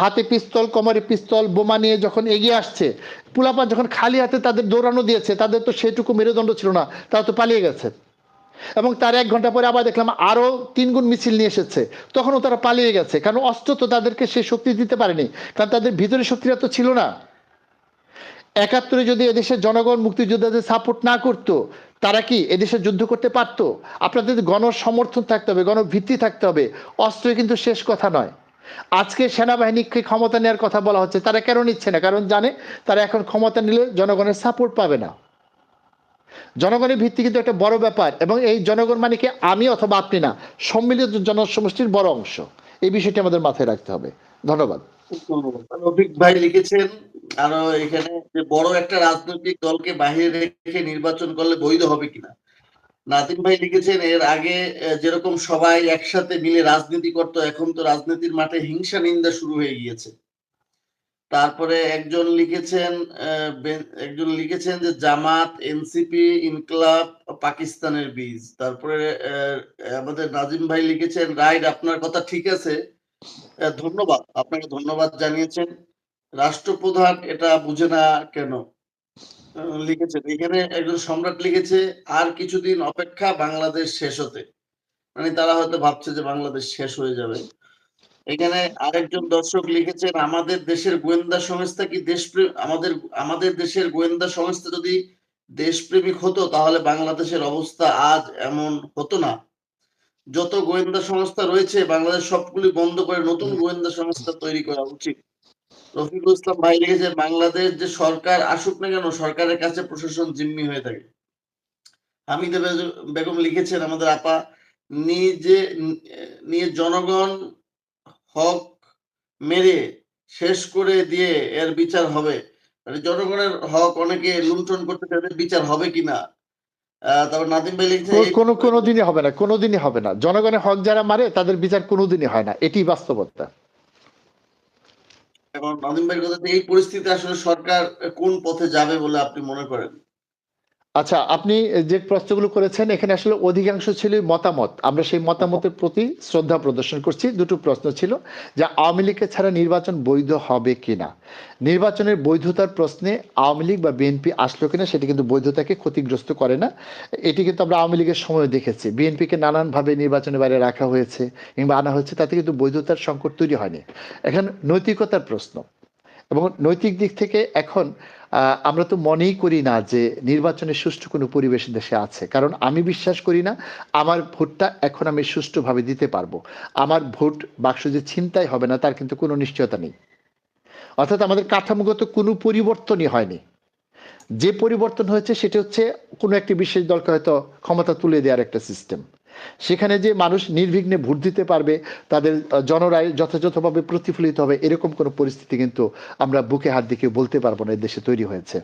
হাতে পিস্তল, কোমরে পিস্তল, বোমা নিয়ে যখন এগিয়ে আসছে, পুলাপান যখন খালি হাতে তাদের দৌড়ানো দিয়েছে, তাদের তো সেটুকু মেরুদণ্ড ছিল না, তারা তো পালিয়ে গেছে। এবং তার 1 ঘন্টা পরে আবার দেখলাম আরো 3 গুণ মিছিল নিয়ে এসেছে, তখনও তারা পালিয়ে গেছে। কারণ অস্ত্র তো তাদেরকে সে শক্তি দিতে পারেনি, কারণ তাদের ভিতরে শক্তিটা তো ছিল না। 71-এ যদি এদেশের জনগণ মুক্তিযোদ্ধাদের সাপোর্ট না করত, তারা কি এদেশে যুদ্ধ করতে পারত? আপনাদের গণসমর্থন থাকতে হবে, গণভিত্তি থাকতে হবে। অস্ত্র কিন্তু শেষ কথা নয়। আজকে সেনাবাহিনীকে ক্ষমতা নেওয়ার কথা বলা হচ্ছে, তারা কেন নিচ্ছে না? কারণ জানে তারা এখন ক্ষমতা নিলে জনগণের সাপোর্ট পাবে না। জনগণের ভিত্তি কিন্তু একটা বড় ব্যাপার, এবং এই জনগণ মানে কি আমি অথবা আপনি না, সম্মিলিত জনসমষ্টির বড় অংশ। এই বিষয়টি আমাদের মাথায় রাখতে হবে। ধন্যবাদ। রফিক ভাই লিখেছেন আরো এখানে যে বড় একটা রাজনৈতিক দলকে বাহিরে রেখে নির্বাচন করলে বৈধ হবে কিনা। নাদিম ভাই লিখেছেন এর আগে যেরকম সবাই একসাথে মিলে রাজনীতি করতো, এখন তো রাজনীতির মাঠে হিংসা নিন্দা শুরু হয়ে গিয়েছে। তারপরে একজন লিখেছেন যে জামাত, এনসিপি, ইনকলাব পাকিস্তানের বীজ। তারপরে আমাদের নাজিম ভাই লিখেছেন রাইট, আপনার কথা ঠিক আছে, ধন্যবাদ, আপনাকে ধন্যবাদ জানিয়েছেন। রাষ্ট্রপ্রধান এটা বুঝে না কেন লিখেছেন। এখানে একজন সম্রাট লিখেছে আর কিছুদিন অপেক্ষা বাংলাদেশ শেষ হতে, মানে তারা হয়তো ভাবছে যে বাংলাদেশ শেষ হয়ে যাবে। এখানে আরেকজন দর্শক লিখেছেন আমাদের দেশের গোয়েন্দা সংস্থা কি দেশপ্রেম, আমাদের দেশের গোয়েন্দা সংস্থা যদি দেশপ্রেমিক হতো তাহলে বাংলাদেশের অবস্থা আজ এমন হতো না। যত গোয়েন্দা সংস্থা রয়েছে বাংলাদেশ সবগুলি বন্ধ করে নতুন গোয়েন্দা সংস্থা তৈরি করা উচিত। রফিকুল ইসলাম ভাই লিখেছে বাংলাদেশ যে সরকার আসুক না কেন সরকারের কাছে প্রশাসন জিম্মি হয়ে থাকে। হামিদা বেগম লিখেছেন আমাদের আপা, নিজে নিয়ে জনগণ হক মেরে শেষ করে দিয়ে এর বিচার হবে। মানে জনগণের হক অনেকে লুণ্ঠন করতে তাদের বিচার হবে কিনা। তারপর নাদিম ভাই লিখছেন কোনোদিনই হবে না, কোনোদিনই হবে না। জনগণের হক যারা মারে তাদের বিচার কোনোদিনই হয় না, এটি বাস্তবতা। এবং নাদিম ভাইয়ের কথা, এই পরিস্থিতিতে আসলে সরকার কোন পথে যাবে বলে আপনি মনে করেন? আচ্ছা, আপনি যে প্রশ্নগুলো করেছেন এখানে আসলে অধিকাংশ ছিল মতামত। আমরা সেই মতামতের প্রতি শ্রদ্ধা প্রদর্শন করছি। দুটো প্রশ্ন ছিল যে আওয়ামী লীগকে ছাড়া নির্বাচন বৈধ হবে কিনা। নির্বাচনের বৈধতার প্রশ্নে আওয়ামী লীগ বা বিএনপি আসলো কিনা সেটি কিন্তু বৈধতাকে ক্ষতিগ্রস্ত করে না। এটি কিন্তু আমরা আওয়ামী লীগের সময় দেখেছি। বিএনপিকে নানানভাবে নির্বাচনের বাইরে রাখা হয়েছে কিংবা আনা হয়েছে, তাতে কিন্তু বৈধতার সংকট তৈরি হয়নি। এখন নৈতিকতার প্রশ্ন, এবং নৈতিক দিক থেকে এখন আমরা তো মনেই করি না যে নির্বাচনের সুষ্ঠু কোনো পরিবেশ দেশে আছে। কারণ আমি বিশ্বাস করি না আমার ভোটটা এখন আমি সুষ্ঠুভাবে দিতে পারবো। আমার ভোট বাক্স যে ছিনতাই হবে না তার কিন্তু কোনো নিশ্চয়তা নেই। অর্থাৎ আমাদের কাঠামোগত কোনো পরিবর্তনই হয়নি। যে পরিবর্তন হয়েছে সেটা হচ্ছে কোনো একটি বিশেষ দলকে হয়তো ক্ষমতা তুলে দেওয়ার একটা সিস্টেম। সেখানে যে মানুষ নির্বিঘ্নে ভোট দিতে পারবে, তাদের জনরায় যথাযথভাবে প্রতিফলিত হবে, এরকম কোনো পরিস্থিতি কিন্তু আমরা বুকে হাত দিয়ে বলতে পারবো না দেশে তৈরি হয়েছে।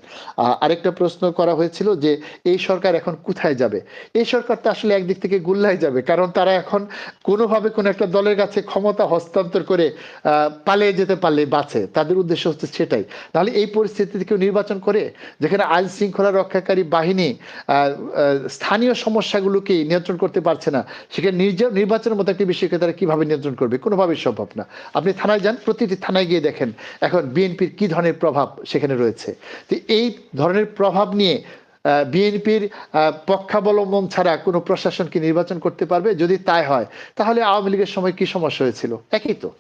আরেকটা প্রশ্ন করা হয়েছিল যে এই সরকার এখন কোথায় যাবে। এই সরকার তো আসলে একদিক থেকে গুল্লায় যাবে, কারণ তারা এখন কোনোভাবে কোনো একটা দলের কাছে ক্ষমতা হস্তান্তর করে পালিয়ে যেতে পারলে বাঁচে, তাদের উদ্দেশ্য হচ্ছে সেটাই। তাহলে এই পরিস্থিতিতে কেউ নির্বাচন করে যেখানে আইন শৃঙ্খলা রক্ষাকারী বাহিনী স্থানীয় সমস্যাগুলোকে নিয়ন্ত্রণ করতে পারছে পারছে না, সেখানে নির্বাচনের মতো একটি বিষয়কে তারা কিভাবে নিয়ন্ত্রণ করবে? কোনোভাবেই সম্ভব না। আপনি থানায় যান, প্রতিটি থানায় গিয়ে দেখেন এখন বিএনপির কি ধরনের প্রভাব সেখানে রয়েছে। তো এই ধরনের প্রভাব নিয়ে বিএনপির পক্ষাবলম্বন ছাড়া কোনো প্রশাসন কি নির্বাচন করতে পারবে? যদি তাই হয় তাহলে আওয়ামী লীগের সময় কি সমস্যা হয়েছিল? একই তো।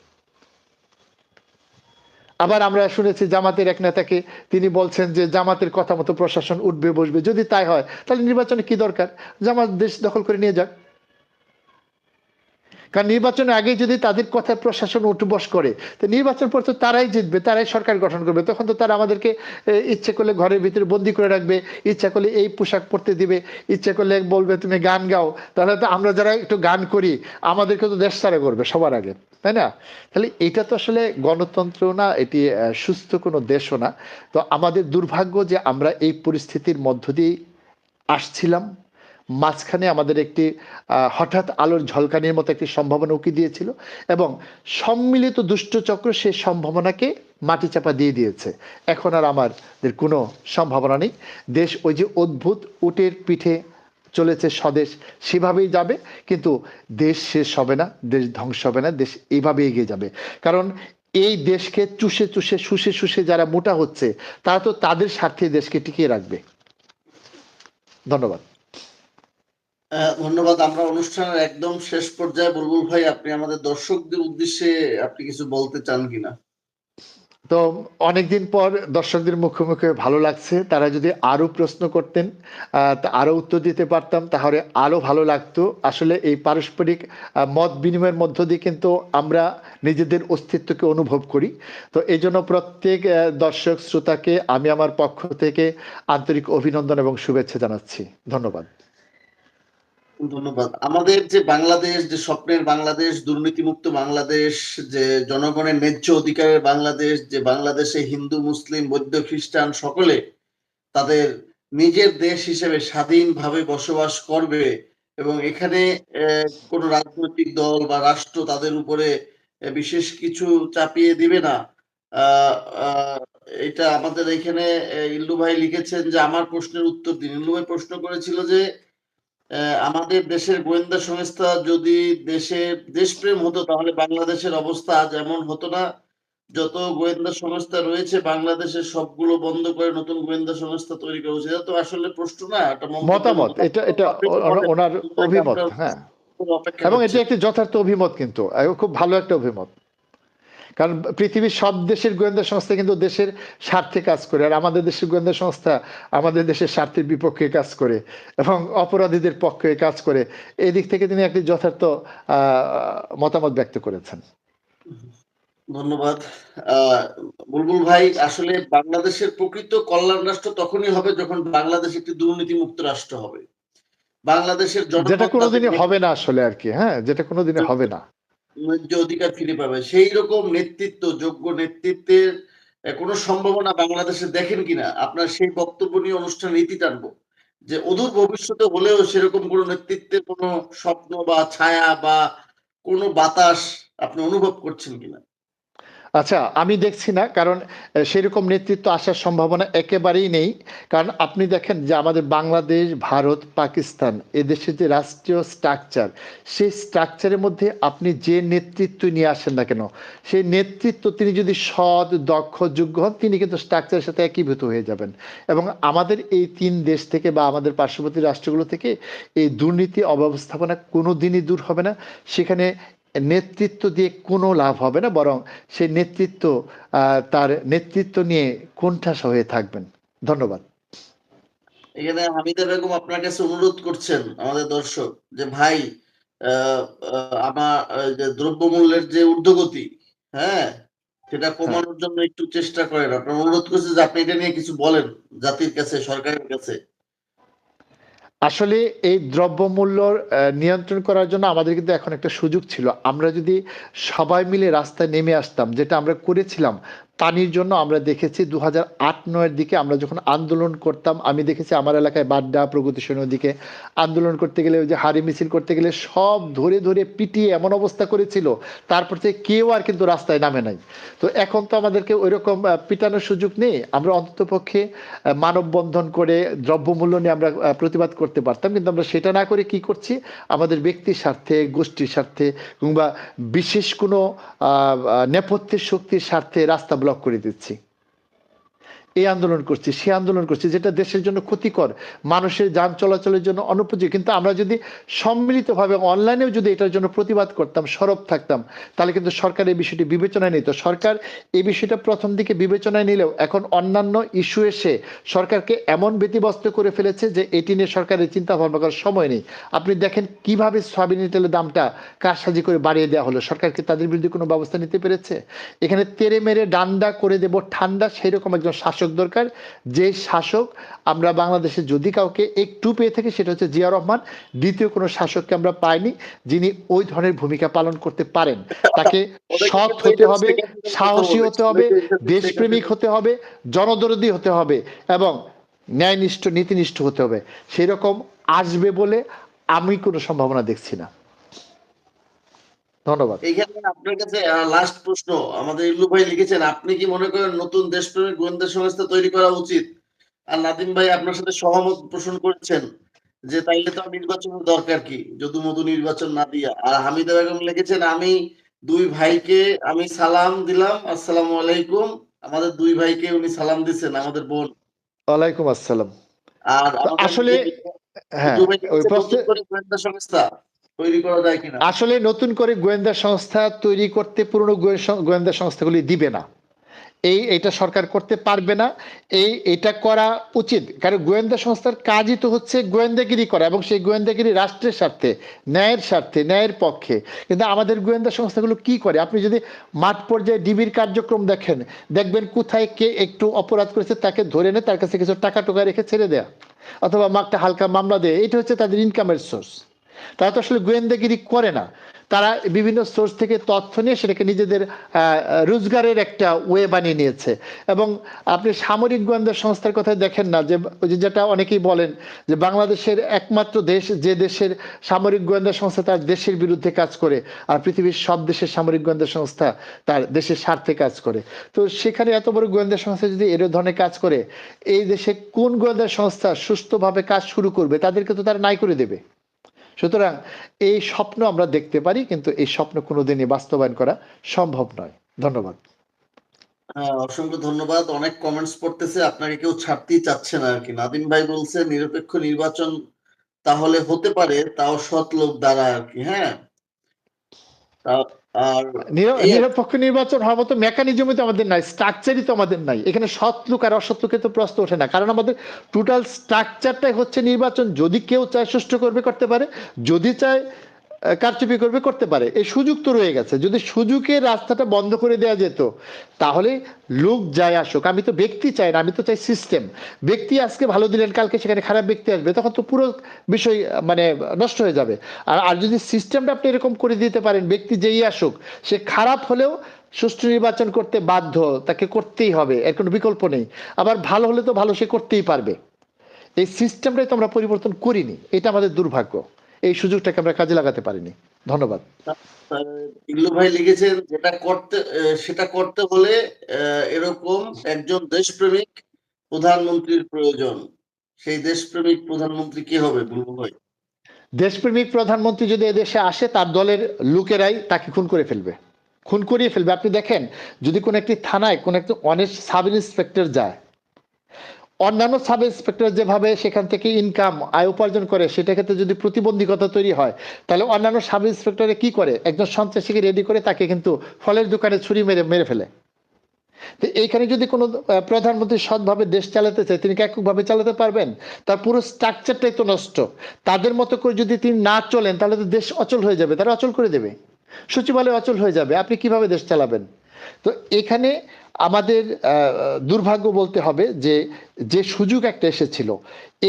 আবার আমরা শুনেছি জামাতের এক নেতাকে, তিনি বলছেন যে জামাতের কথা মতো প্রশাসন উঠবে বসবে। যদি তাই হয় তাহলে নির্বাচনে কি দরকার? জামাত দেশ দখল করে নিয়ে যাক। কারণ নির্বাচনের আগে যদি তাদের কথা প্রশাসন উঠবস করে, তো নির্বাচন পর তো তারাই জিতবে, তারাই সরকার গঠন করবে। তখন তো তারা আমাদেরকে ইচ্ছে করলে ঘরের ভিতরে বন্দি করে রাখবে, ইচ্ছা করলে এই পোশাক পরতে দিবে, ইচ্ছা করলে বলবে তুমি গান গাও। তাহলে তো আমরা যারা একটু গান করি আমাদেরকে তো দেশ ছাড়া করবে সবার আগে, তাই না? তাহলে এটা তো আসলে গণতন্ত্র না, এটি সুস্থ কোনো দেশও না। তো আমাদের দুর্ভাগ্য যে আমরা এই পরিস্থিতির মধ্য দিয়ে আসছিলাম। মাঝখানে আমাদের একটি হঠাৎ আলোর ঝলকানির মতো একটি সম্ভাবনা উকি দিয়েছিল, এবং সম্মিলিত দুষ্টচক্র সেই সম্ভাবনাকে মাটিচাপা দিয়ে দিয়েছে। এখন আর আমাদের কোনো সম্ভাবনা নেই। দেশ ওই যে অদ্ভুত উটের পিঠে চলেছে স্বদেশ, সেভাবেই যাবে। কিন্তু দেশ শেষ হবে না, দেশ ধ্বংস হবে না, দেশ এইভাবে এগিয়ে যাবে। কারণ এই দেশকে চুষে চুষে শুষে শুষে যারা মোটা হচ্ছে, তারা তো তাদের স্বার্থে দেশকে টিকিয়ে রাখবে। ধন্যবাদ। ধন্যবাদ। আমরা অনুষ্ঠানের একদম শেষ পর্যায়ে, বুলবুল ভাই, আপনি আমাদের দর্শকদের উদ্দেশ্যে আপনি কিছু বলতে চান কিনা? তো অনেকদিন পর দর্শকদের মুখে মুখে ভালো লাগছে। তারা যদি আরো প্রশ্ন করতেন, আরো উত্তর দিতে পারতাম, তাহলে আরো ভালো লাগতো। আসলে এই পারস্পরিক মত বিনিময়ের মধ্য দিয়ে কিন্তু আমরা নিজেদের অস্তিত্বকে অনুভব করি। তো এই জন্য প্রত্যেক দর্শক শ্রোতাকে আমি আমার পক্ষ থেকে আন্তরিক অভিনন্দন এবং শুভেচ্ছা জানাচ্ছি। ধন্যবাদ। ধন্যবাদ। আমাদের যে বাংলাদেশ, যে স্বপ্নের বাংলাদেশ, দুর্নীতিমুক্ত বাংলাদেশ, যে জনগণের ন্যায্য অধিকারের বাংলাদেশ, যে বাংলাদেশে হিন্দু, মুসলিম, বৌদ্ধ, খ্রিস্টান সকলে তাদের নিজের দেশ হিসেবে স্বাধীনভাবে বসবাস করবে, এবং এখানে কোনো রাজনৈতিক দল বা রাষ্ট্র তাদের উপরে বিশেষ কিছু চাপিয়ে দিবে না। আহ, আহ, এটা আমাদের এখানে ইল্লু ভাই লিখেছেন যে আমার প্রশ্নের উত্তর দিন। ইল্লু ভাই প্রশ্ন করেছিল যে আমাদের দেশের গোয়েন্দা সংস্থা যদি দেশপ্রেম হতো তাহলে বাংলাদেশের অবস্থা আজ এমন হতো না। যত গোয়েন্দা সংস্থা রয়েছে বাংলাদেশের সবগুলো বন্ধ করে নতুন গোয়েন্দা সংস্থা তৈরি করা উচিত। এটা তো আসলে প্রশ্ন না, এটা মন্তব্যের মতামত, মতো। এটা এটা আপনি কি বলেন? ওনার অভিমত, আমরা হ্যাঁ। অপেক্ষা এবং করছি। এটা একটি যথার্থ অভিমত, কিন্তু খুব ভালো একটা অভিমত। কারণ পৃথিবীর সব দেশের গোয়েন্দা সংস্থা কিন্তু দেশের স্বার্থে কাজ করে, আর আমাদের দেশের গোয়েন্দা সংস্থা আমাদের দেশের স্বার্থের বিপক্ষে কাজ করে এবং অপরাধীদের পক্ষে কাজ করে। এই দিক থেকে তিনি একটি যথার্থ মতামত ব্যক্ত করেছেন। ধন্যবাদ। আহ বুলবুল ভাই, আসলে বাংলাদেশের প্রকৃত কল্যাণ রাষ্ট্র তখনই হবে যখন বাংলাদেশ একটি দুর্নীতিমুক্ত রাষ্ট্র হবে। বাংলাদেশের যেটা জনগণ তাদের কোনোদিনই হবে না আসলে, আর কি, হ্যাঁ, যেটা কোনোদিনই হবে না। ন্যায্য অধিকার ফিরে পাবে। সেই রকম নেতৃত্ব, যোগ্য নেতৃত্বের কোনো সম্ভাবনা বাংলাদেশে দেখেন কিনা? আপনার সেই বক্তব্য নিয়ে অনুষ্ঠান রীতি টানবো, যে অদূর ভবিষ্যতে হলেও সেরকম কোনো নেতৃত্বের কোনো স্বপ্ন বা ছায়া বা কোনো বাতাস আপনি অনুভব করছেন কিনা? আচ্ছা, আমি দেখছি না, কারণ সেরকম নেতৃত্ব আসার সম্ভাবনা একেবারেই নেই। কারণ আপনি দেখেন যে আমাদের বাংলাদেশ, ভারত, পাকিস্তান এদেশের যে রাষ্ট্রীয় স্ট্রাকচার, সেই স্ট্রাকচারের মধ্যে আপনি যে নেতৃত্ব নিয়ে আসেন না কেন, সেই নেতৃত্ব তিনি যদি সৎ, দক্ষ, যোগ্য হন, তিনি কিন্তু স্ট্রাকচারের সাথে একীভূত হয়ে যাবেন। এবং আমাদের এই ৩ দেশ থেকে বা আমাদের পার্শ্ববর্তী রাষ্ট্রগুলো থেকে এই দুর্নীতি, অব্যবস্থাপনা কোনোদিনই দূর হবে না। সেখানে নেতৃত্ব দিয়ে কোনো লাভ হবে না, বরং সেই নেতৃত্ব তার নেতৃত্ব নিয়ে কোণঠাসা হয়ে থাকবেন। ধন্যবাদ। এখানে হামিদা বেগম আপনার কাছে অনুরোধ করছেন, আমাদের দর্শক, যে ভাই আমার যে দ্রব্যমূল্যের যে ঊর্ধ্বগতি, হ্যাঁ, সেটা হ্যাঁ, কমানোর জন্য একটু চেষ্টা করেন। আপনার অনুরোধ করছে যে আপনি এটা নিয়ে কিছু বলেন জাতির কাছে, সরকারের কাছে। আসলে এই দ্রব্যমূল্য নিয়ন্ত্রণ করার জন্য আমাদের কিন্তু এখন একটা সুযোগ ছিল। আমরা যদি সবাই মিলে রাস্তায় নেমে আসতাম, যেটা আমরা করেছিলাম পানির জন্য আমরা দেখেছি 2008-09 দিকে আমরা যখন আন্দোলন করতাম, আমি দেখেছি আমার এলাকায় বাড্ডা প্রগতি সৈন্যের দিকে আন্দোলন করতে গেলে, ওই যে হাড়ি মিছিল করতে গেলে সব ধরে ধরে পিটিয়ে এমন অবস্থা করেছিল, তারপর থেকে কেউ আর কিন্তু রাস্তায় নামে নাই। তো এখন তো আমাদেরকে ওইরকম পিটানোর সুযোগ নেই, আমরা অন্ততপক্ষে মানববন্ধন করে দ্রব্যমূল্য নিয়ে আমরা প্রতিবাদ করতে পারতাম, কিন্তু আমরা সেটা না করে কি করছি, আমাদের ব্যক্তির স্বার্থে, গোষ্ঠীর স্বার্থে কিংবা বিশেষ কোনো নেপথ্যের শক্তির স্বার্থে রাস্তা ব্লক করে দিচ্ছি। এই আন্দোলন করছি, সে আন্দোলন করছি, যেটা দেশের জন্য ক্ষতিকর, মানুষের যান চলাচলের জন্য অনুপযোগী। কিন্তু আমরা যদি সম্মিলিতভাবে অনলাইনেও যদি এটার জন্য প্রতিবাদ করতাম, সরব থাকতাম, তাহলে কিন্তু সরকার এই বিষয়টি বিবেচনায় নিত। সরকার এই বিষয়টা প্রথম দিকে বিবেচনায় নিলেও এখন অন্যান্য ইস্যু এসে সরকারকে এমন ব্যতিব্যস্ত করে ফেলেছে যে এটি নিয়ে সরকারের চিন্তা ভাবনা করার সময় নেই। আপনি দেখেন কিভাবে সয়াবিন তেলের দামটা কারসাজি করে বাড়িয়ে দেওয়া হলো, সরকারকে তাদের বিরুদ্ধে কোনো ব্যবস্থা নিতে পেরেছে? এখানে তেরে মেরে ডান্ডা করে দেব ঠান্ডা, সেই রকম একজন শাসক দরকার, যে শাসক আমরা বাংলাদেশে যদি কাউকে একটু পেয়ে থাকি সেটা হচ্ছে জিয়া রহমান। দ্বিতীয় কোনো শাসককে আমরা পাইনি যিনি ওই ধরনের ভূমিকা পালন করতে পারেন। তাকে সৎ হতে হবে, সাহসী হতে হবে, দেশপ্রেমিক হতে হবে, জনদরদী হতে হবে এবং ন্যায়নিষ্ঠ নীতিনিষ্ঠ হতে হবে। সেই রকম আসবে বলে আমি কোনো সম্ভাবনা দেখছি না। ধন্যবাদ। এইখানে আপনার কাছে লাস্ট প্রশ্ন, আমাদের ইল্লু ভাই লিখেছেন, আপনি কি মনে করেন নতুন দেশপ্রেমিক গোয়েন্দা সংস্থা তৈরি করা উচিত? আর নাদিম ভাই আপনার সাথে সহমত পোষণ করেছেন যে তাইলে তো নির্বাচনের দরকার কি, যদুমধু নির্বাচন না দিয়া। আর হামিদা বেগম লিখেছেন, আমি দুই ভাইকে আমি সালাম দিলাম, আসসালামু আলাইকুম। আমাদের দুই ভাইকে উনি সালাম দিচ্ছেন, আমাদের বোন। ওয়ালাইকুম আসসালাম। আর আমাদের আসলে হ্যাঁ, ভাই ওই নতুন করে গোয়েন্দা সংস্থা তৈরি করা যায় কিনা? আসলে নতুন করে গোয়েন্দা সংস্থা তৈরি করতে পুরনো গোয়েন্দা সংস্থাগুলি দিবে না, এটা সরকার করতে পারবে না। এটা করা উচিত, কারণ গোয়েন্দা সংস্থার কাজই তো হচ্ছে গোয়েন্দাগিরি করা, এবং সেই গোয়েন্দাগিরি রাষ্ট্রের স্বার্থে, ন্যায়ের স্বার্থে, ন্যায়ের পক্ষে। কিন্তু আমাদের গোয়েন্দা সংস্থাগুলো কি করে, আপনি যদি মাঠ পর্যায়ে ডিবির কার্যক্রম দেখেন, দেখবেন কোথায় কে একটু অপরাধ করেছে তাকে ধরে এনে তার কাছে কিছু টাকা টোকা রেখে ছেড়ে দেয়া, অথবা একটা হালকা মামলা দেয়। এটা হচ্ছে তাদের ইনকামের সোর্স। তারা তো আসলে গোয়েন্দাগিরি করে না, তারা বিভিন্ন সোর্স থেকে তথ্য নিয়ে সেটাকে নিজেদের রোজগারের একটা ওয়ে বানিয়ে নিয়েছে। এবং আপনি সামরিক গোয়েন্দা সংস্থার কথা দেখেন না, যে যেটা অনেকেই বলেন যে বাংলাদেশের একমাত্র দেশ যে দেশের সামরিক গোয়েন্দা সংস্থা তার দেশের বিরুদ্ধে কাজ করে, আর পৃথিবীর সব দেশের সামরিক গোয়েন্দা সংস্থা তার দেশের স্বার্থে কাজ করে। তো সেখানে এত বড় গোয়েন্দা সংস্থা যদি এর ধরনের কাজ করে, এই দেশে কোন গোয়েন্দা সংস্থা সুস্থভাবে কাজ শুরু করবে? তাদেরকে তো তারা নাই করে দেবে। সুতরাং এই স্বপ্ন আমরা দেখতে পারি, কিন্তু এই স্বপ্ন কোনোদিনই বাস্তবায়ন করা সম্ভব নয়। ধন্যবাদ। অসংখ্য ধন্যবাদ। অনেক কমেন্টস পড়তেছে, আপনাকে কেউ ছাড়তেই চাচ্ছে না আর কি। নাদিম ভাই বলছে নিরপেক্ষ নির্বাচন তাহলে হতে পারে, তাও সৎ লোক দ্বারা আর কি। হ্যাঁ, আর নিরপেক্ষ নির্বাচন হওয়ার মতো মেকানিজমই তো আমাদের নাই, স্ট্রাকচারই তো আমাদের নাই। এখানে সৎ লোক আর অসৎ লোকের তো প্রশ্ন ওঠে না, কারণ আমাদের টোটাল স্ট্রাকচারটাই হচ্ছে নির্বাচন। যদি কেউ চায় সুষ্ঠু করবে করতে পারে, যদি চায় কারচুপি করবে করতে পারে, এই সুযোগ তো রয়ে গেছে। যদি সুযোগের রাস্তাটা বন্ধ করে দেওয়া যেত তাহলে লোক যায় আসুক। আমি তো ব্যক্তি চাই না, আমি তো চাই সিস্টেম। ব্যক্তি আজকে ভালো দিলেন, কালকে সেখানে খারাপ ব্যক্তি আসবে, তখন তো পুরো বিষয় মানে নষ্ট হয়ে যাবে। আর যদি সিস্টেমটা আপনি এরকম করে দিতে পারেন, ব্যক্তি যেই আসুক সে খারাপ হলেও সুষ্ঠু নির্বাচন করতে বাধ্য, তাকে করতেই হবে, এর কোনো বিকল্প নেই। আবার ভালো হলে তো ভালো সে করতেই পারবে। এই সিস্টেমটাই তো আমরা পরিবর্তন করিনি, এটা আমাদের দুর্ভাগ্য। এই সুযোগটাকে আমরা কাজে লাগাতে পারিনি। ধন্যবাদ। ইল্লু ভাই লিখেছেন, সেটা করতে হলে এরকম একজন দেশপ্রেমিক প্রধানমন্ত্রীর প্রয়োজন। সেই দেশপ্রেমিক প্রধানমন্ত্রী কি হবে বুলবুল ভাই? দেশপ্রেমিক প্রধানমন্ত্রী যদি এদেশে আসে, তার দলের লোকেরাই তাকে খুন করে ফেলবে, খুন করিয়ে ফেলবে। আপনি দেখেন, যদি কোনো একটি থানায় কোনো একটি অনেস্ট সাব ইন্সপেক্টর যায়, অন্যান্য সাব ইন্সপেক্টর যেভাবে সেখান থেকে ইনকাম আয় উপার্জন করে, সেটা ক্ষেত্রে যদি প্রতিবন্ধকতা তৈরি হয়, তাহলে অন্যান্য সাব ইন্সপেক্টরে কি করে, একজন সন্ত্রাসীকে রেডি করে তাকে কিন্তু ফলের দোকানে ছুরি মেরে ফেলে। তো এইখানে যদি কোনো প্রধানমন্ত্রী সৎভাবে দেশ চালাতে চায়, তিনি কি এককভাবে চালাতে পারবেন? তার পুরো স্ট্রাকচারটাই তো নষ্ট। তাদের মতো করে যদি তিনি না চলেন তাহলে তো দেশ অচল হয়ে যাবে, তারা অচল করে দেবে, সচিবালয় অচল হয়ে যাবে, আপনি কিভাবে দেশ চালাবেন? তো এখানে আমাদের দুর্ভাগ্য বলতে হবে যে যে সুযোগ একটা এসেছিল,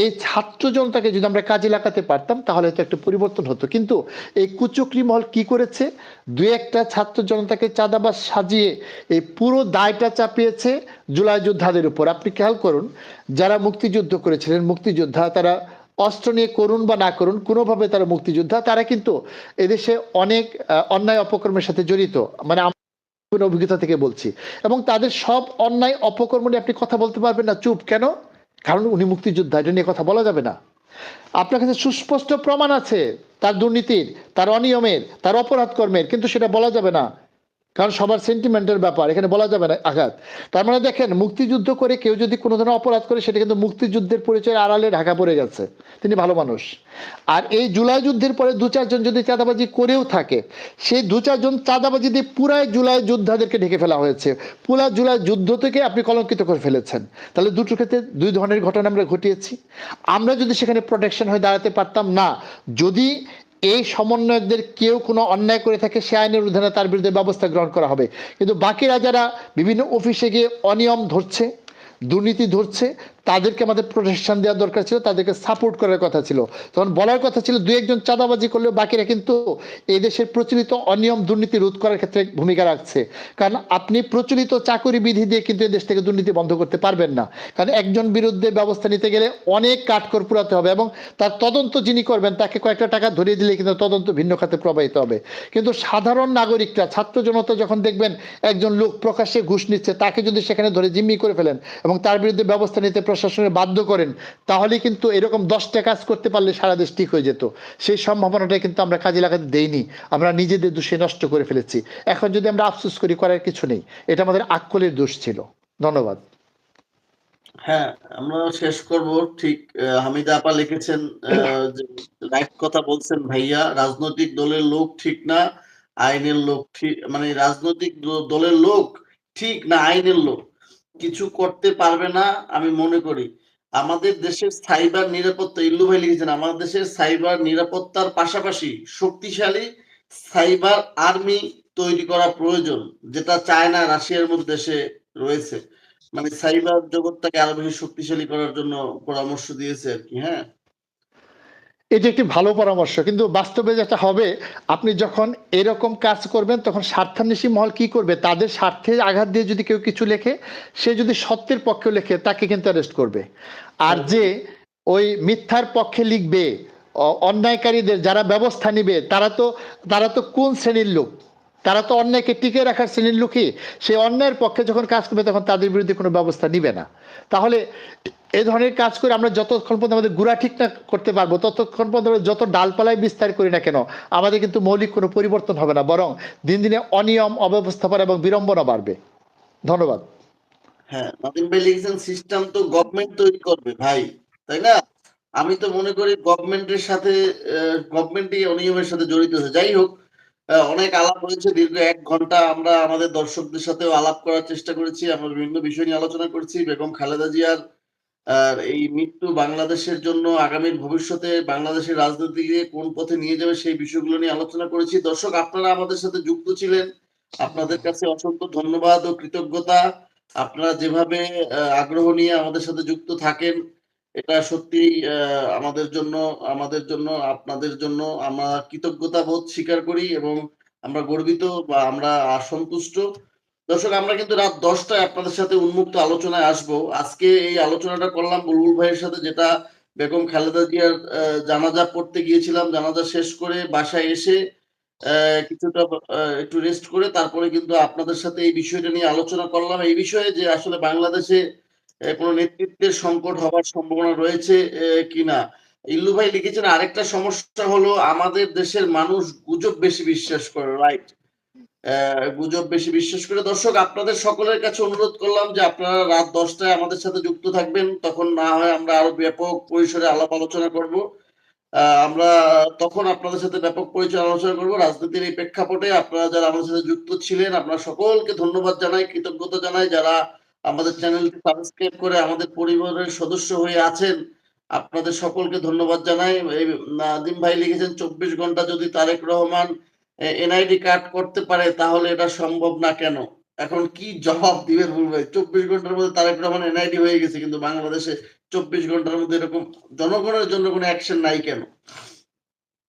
এই ছাত্র জনতাকে যদি আমরা কাজে লাগাতে পারতাম তাহলে তো একটা পরিবর্তন হতো। কিন্তু এই কুচক্রী মহল কি করেছে, দুই একটা ছাত্র জনতাকে চাঁদাবাজ সাজিয়ে এই পুরো দায়টা চাপিয়েছে জুলাই যোদ্ধাদের উপর। আপনি খেয়াল করুন, যারা মুক্তিযুদ্ধ করেছিলেন, মুক্তিযোদ্ধা, তারা অস্ত্র নিয়ে করুন বা না করুন, কোনোভাবে তারা মুক্তিযোদ্ধা, তারা কিন্তু এদেশে অনেক অন্যায় অপকর্মের সাথে জড়িত, মানে অভিজ্ঞতা থেকে বলছি। এবং তাদের সব অন্যায় অপকর্ম নিয়ে আপনি কথা বলতে পারবেন না, চুপ কেন? কারণ উনি মুক্তিযোদ্ধা, এটা নিয়ে কথা বলা যাবে না। আপনার কাছে সুস্পষ্ট প্রমাণ আছে তার দুর্নীতির, তার অনিয়মের, তার অপরাধ কর্মের, কিন্তু সেটা বলা যাবে না, কারণ সবার সেন্টিমেন্টের ব্যাপার, এখানে বলা যাবে না, আঘাত। তার মানে দেখেন, মুক্তিযুদ্ধ করে কেউ যদি কোনো ধরনের অপরাধ করে সেটা কিন্তু মুক্তিযুদ্ধের পরিচয় আড়ালে ঢাকা পড়ে গেছে, তিনি ভালো মানুষ। আর এই জুলাই যুদ্ধের পরে দু চারজন যদি চাঁদাবাজি করেও থাকে, সেই দু চারজন চাঁদাবাজি দিয়ে পুরাই জুলাই যোদ্ধাদেরকে ঢেকে ফেলা হয়েছে, পুরা জুলাই যুদ্ধ থেকে আপনি কলঙ্কিত করে ফেলেছেন। তাহলে দুটোর ক্ষেত্রে দুই ধরনের ঘটনা আমরা ঘটিয়েছি। আমরা যদি সেখানে প্রোটেকশন হয়ে দাঁড়াতে পারতাম না, যদি এই সমন্বয়কদের কেউ কোনো অন্যায় করে থাকে, সে আইনের অধীনে তার বিরুদ্ধে ব্যবস্থা গ্রহণ করা হবে। কিন্তু বাকিরা যারা বিভিন্ন অফিসে গিয়ে অনিয়ম ধরছে, দুর্নীতি ধরছে, তাদেরকে আমাদের প্রোটেকশন দেওয়ার দরকার ছিল, তাদেরকে সাপোর্ট করার কথা ছিল। তখন বলার কথা ছিল দুই একজন চাঁদাবাজি করলেও বাকিরা কিন্তু এই দেশের প্রচলিত অনিয়ম দুর্নীতি রোধ করার ক্ষেত্রে ভূমিকা রাখছে। কারণ আপনি প্রচলিত চাকরি বিধি দিয়ে কিন্তু এই দেশ থেকে দুর্নীতি বন্ধ করতে পারবেন না, কারণ একজন বিরুদ্ধে ব্যবস্থা নিতে গেলে অনেক কাঠখড় পুরাতে হবে, এবং তার তদন্ত যিনি করবেন তাকে কয়েকটা টাকা ধরিয়ে দিলে কিন্তু তদন্ত ভিন্ন খাতে প্রবাহিত হবে। কিন্তু সাধারণ নাগরিকরা, ছাত্র জনতা যখন দেখবেন একজন লোক প্রকাশ্যে ঘুষ নিচ্ছে, তাকে যদি সেখানে ধরে জিম্মি করে ফেলেন এবং তার বিরুদ্ধে ব্যবস্থা নিতে প্রশাসনের বাধ্য করেন, তাহলে কিন্তু এরকম 10টা কাজ করতে পারলে সারা দেশ ঠিক হয়ে যেত। সেই সম্ভাবনাটা কিন্তু আমরা কাজে লাগাতে দেইনি, আমরা নিজেদের দোষে নষ্ট করে ফেলেছি। এখন যদি আমরা আফসোস করি, করার কিছু নেই, এটা আমাদের আক্কলের দোষ ছিল। ধন্যবাদ। হ্যাঁ, আমরা শেষ করব ঠিক। হামিদা আপা লিখেছেন যে রাইট কথা বলছেন ভাইয়া, রাজনৈতিক দলের লোক ঠিক না, আইনের লোক ঠিক, মানে রাজনৈতিক দলের লোক ঠিক না, আইনের লোক কিছু করতে পারবে না। আমি মনে করি আমাদের দেশের সাইবার নিরাপত্তা, ইল্লু ভাই লিখেছেন, আমাদের দেশের সাইবার নিরাপত্তার পাশাপাশি শক্তিশালী সাইবার আর্মি তৈরি করা প্রয়োজন, যেটা চায়না রাশিয়ার মধ্যে দেশে রয়েছে। মানে সাইবার জগৎটাকে আরো বেশি শক্তিশালী করার জন্য পরামর্শ দিয়েছে আর কি। হ্যাঁ, এটি একটি ভালো পরামর্শ, কিন্তু বাস্তবে যেটা হবে, আপনি যখন এরকম কাজ করবেন তখন স্বার্থান্বেষী মহল কি করবে, তাদের স্বার্থে আঘাত দিয়ে যদি কেউ কিছু লেখে, সে যদি সত্যের পক্ষে লেখে তাকে কিন্তু অ্যারেস্ট করবে। আর যে ওই মিথ্যার পক্ষে লিখবে, অন্যায়কারীদের যারা ব্যবস্থা নিবে, তারা তো কোন শ্রেণীর লোক, তারা তো অন্যায়কে টিকে রাখার শ্রেণীর লোকই। সেই অন্যায়ের পক্ষে যখন কাজ করবে তখন তাদের বিরুদ্ধে কোনো ব্যবস্থা নিবে না। তাহলে এই ধরনের কাজ করে আমরা যতক্ষণ পর্যন্ত আমাদের গুড়া ঠিক না করতে পারবো, ততক্ষণ পর্যন্ত যত ডালপালায় বিস্তার করি না কেন, আমাদের কিন্তু মৌলিক কোনো পরিবর্তন হবে না, বরং দিন দিনে অনিয়ম, অব্যবস্থাপনা এবং বিড়ম্বনা বাড়বে। ধন্যবাদ। হ্যাঁ, নাদিম ভাই লিখেছেন সিস্টেম তো গভর্নমেন্ট তৈরি করবে ভাই, তাই না? আমি তো মনে করি গভর্নমেন্টের সাথে, গভর্নমেন্টই অনিয়মের সাথে জড়িত আছে। যাই হোক, অনেক আলাপ হয়েছে, দীর্ঘ 1 ঘন্টা আমরা আমাদের দর্শকদের সাথেও আলাপ করার চেষ্টা করেছি, আমরা বিভিন্ন বিষয় নিয়ে আলোচনা করেছি। বেগম খালেদা জিয়ার আর এই মৃত্যু বাংলাদেশের জন্য আগামীর ভবিষ্যতে বাংলাদেশের রাজনীতিকে কোন পথে নিয়ে যাবে সেই বিষয়গুলো নিয়ে আলোচনা করেছি। দর্শক, আপনারা আমাদের সাথে যুক্ত ছিলেন, আপনাদের কাছে অসংখ্য ধন্যবাদ ও কৃতজ্ঞতা। আপনারা যেভাবে আগ্রহ নিয়ে আমাদের সাথে যুক্ত থাকেন, এটা সত্যি আমাদের জন্য আপনাদের জন্য আমরা কৃতজ্ঞতা বোধ স্বীকার করি এবং আমরা গর্বিত বা আমরা সন্তুষ্ট। দর্শক, আমরা কিন্তু রাত 10টায় আপনাদের সাথে উন্মুক্ত আলোচনায় আসবো। আজকে এই আলোচনাটা করলাম বুলবুল ভাইয়ের সাথে, যেটা বেগম খালেদা জিয়ার জানাজা পড়তে গিয়েছিলাম, জানাজা শেষ করে বাসায় এসে কিছুটা একটু রেস্ট করে তারপরে কিন্তু আপনাদের সাথে এই বিষয়টা নিয়ে আলোচনা করলাম, এই বিষয়ে যে আসলে বাংলাদেশে কোনো নেতৃত্বের সংকট হওয়ার সম্ভাবনা রয়েছে কিনা। ইল্লু ভাই লিখেছেন আরেকটা সমস্যা হলো আমাদের দেশের মানুষ গুজব বেশি বিশ্বাস করে, রাইট? গুজব বেশি বিশ্বাস করে। দর্শক, আপনাদের সকলের কাছে অনুরোধ করলাম যে আপনারা রাত 10টায় আমাদের সাথে যুক্ত থাকবেন, তখন না হয় আমরা আরো ব্যাপক পরিসরে আলাপ আলোচনা করব। আমরা তখন আপনাদের সাথে ব্যাপক পরিচয় আলোচনা করব রাজনীতির এই প্রেক্ষাপটে। আপনারা যারা আমাদের সাথে যুক্ত ছিলেন, আপনারা সকলকে ধন্যবাদ জানাই, কৃতজ্ঞতা জানাই। যারা আমাদের চ্যানেলটি সাবস্ক্রাইব করে আমাদের পরিবারের সদস্য হয়ে আছেন, আপনাদের সকলকে ধন্যবাদ জানাই। এই নাদিম ভাই লিখেছেন 24 ঘন্টা যদি তারেক রহমান এনআইডি কার্ড করতে পারে তাহলে এটা সম্ভব না কেন? এখন কি জবাব দিবেন রুল ভাই? 24 ঘন্টার মধ্যে তারেক রহমান এনআইডি হয়ে গেছে, কিন্তু বাংলাদেশে 24 ঘন্টার মধ্যে এরকম জনগণের জন্য কোনো অ্যাকশন নাই কেন?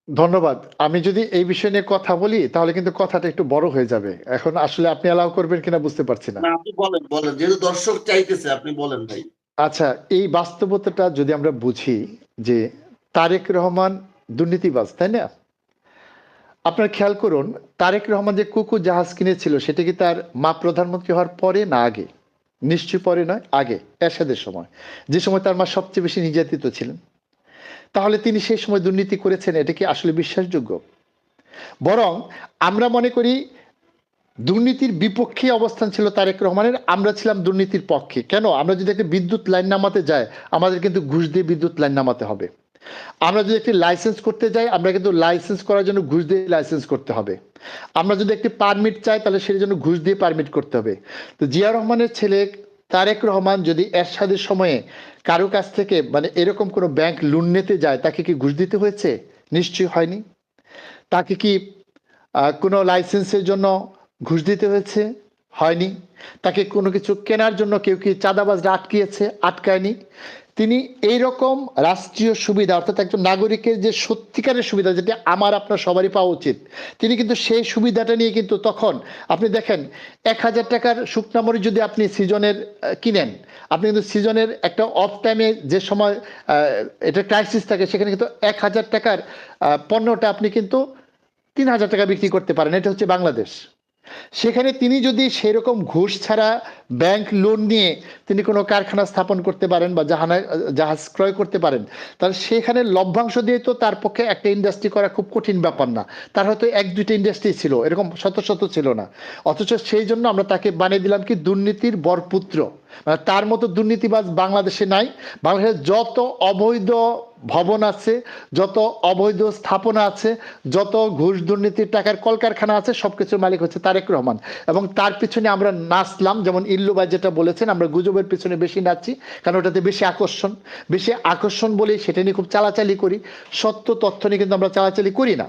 ধন্যবাদ। আমি যদি এই বিষয় নিয়ে কথা বলি তাহলে কিন্তু কথাটা একটু বড় হয়ে যাবে। এখন আসলে আপনি অ্যালাউ করবেন কিনা বুঝতে পারছি না। না, আপনি বলেন, বলেন। যেহেতু দর্শক চাইতেছে, আপনি বলেন ভাই। আচ্ছা, এই বাস্তবতাটা যদি আমরা বুঝি যে তারেক রহমান দুর্নীতিবাজ, তাই না? আপনারা খেয়াল করুন, তারেক রহমান যে কুকু জাহাজ কিনেছিল সেটা কি তার মা প্রধানমন্ত্রী হওয়ার পরে না আগে? নিশ্চয়ই পরে নয়, আগে, এরশাদের সময়। যে সময় তার মা সবচেয়ে বেশি নির্যাতিত ছিলেন। তাহলে তিনি সেই সময় দুর্নীতি করেছেন, এটা কি আসলে বিশ্বাসযোগ্য? বরং আমরা মনে করি দুর্নীতির বিপক্ষে অবস্থান ছিল তারেক রহমানের, আমরা ছিলাম দুর্নীতির পক্ষে। কেন? আমরা যদি একটা বিদ্যুৎ লাইন নামাতে যাই, আমাদের কিন্তু ঘুষ দিয়ে বিদ্যুৎ লাইন নামাতে হবে। আমরা যদি একটি লাইসেন্স করতে যাই, আমরা কিন্তু লাইসেন্স করার জন্য ঘুষ দিয়ে লাইসেন্স করতে হবে। আমরা যদি একটি পারমিট চাই, তাহলে সেই জন্য ঘুষ দিয়ে পারমিট করতে হবে। তো জিয়া রহমানের ছেলে তারেক রহমান যদি এরশাদের সময়ে কারো কাছ থেকে মানে এরকম কোনো ব্যাংক লোন নিতে যায়, তাকে কি ঘুষ দিতে হয়েছে? নিশ্চয়ই হয়নি। তাকে কি কোনো লাইসেন্সের জন্য ঘুষ দিতে হয়েছে? হয়নি। তাকে কোনো কিছু কেনার জন্য কেউ কি চাঁদাবাজরা আটকিয়েছে? আটকায়নি। তিনি এইরকম রাষ্ট্রীয় সুবিধা, অর্থাৎ একজন নাগরিকের যে সত্যিকারের সুবিধা, যেটা আমার আপনার সবারই পাওয়া উচিত, তিনি কিন্তু সেই সুবিধাটা নিয়ে কিন্তু তখন আপনি দেখেন ১,০০০ টাকার শুকনা মরিচ যদি আপনি সিজনের কিনেন, আপনি কিন্তু সিজনের একটা অফ টাইমে যে সময় এটা ক্রাইসিস থাকে, সেখানে কিন্তু ১,০০০ টাকার পণ্যটা আপনি কিন্তু ৩,০০০ টাকা বিক্রি করতে পারেন। এটা হচ্ছে বাংলাদেশ। সেখানে তিনি যদি সেরকম ঘুষ ছাড়া ব্যাংক লোন নিয়ে তিনি কোনো কারখানা স্থাপন করতে পারেন বা জাহাজ ক্রয় করতে পারেন, তাহলে সেখানে লভ্যাংশ দিয়ে তো তার পক্ষে একটা ইন্ডাস্ট্রি করা খুব কঠিন ব্যাপার না। তার হয়তো ১-২টা ইন্ডাস্ট্রি ছিল, এরকম শত শত ছিল না। অথচ সেই জন্য আমরা তাকে বানিয়ে দিলাম কি দুর্নীতির বরপুত্র। মানে তার মতো দুর্নীতিবাজ বাংলাদেশে নাই। বাংলাদেশে যত অবৈধ ভবন আছে, যত অবৈধ স্থাপনা আছে, যত ঘুষ দুর্নীতির টাকার কলকারখানা আছে, সবকিছুর মালিক হচ্ছে তারেক রহমান। এবং তার পিছনে আমরা নাচলাম, যেমন ইল্লু ভাই যেটা বলেছেন, আমরা গুজবের পিছনে বেশি নাচছি, কারণ ওটাতে বেশি আকর্ষণ বলেই সেটা নিয়ে খুব চালাচালি করি। সত্য তথ্য নিয়ে কিন্তু আমরা চালাচালি করি না।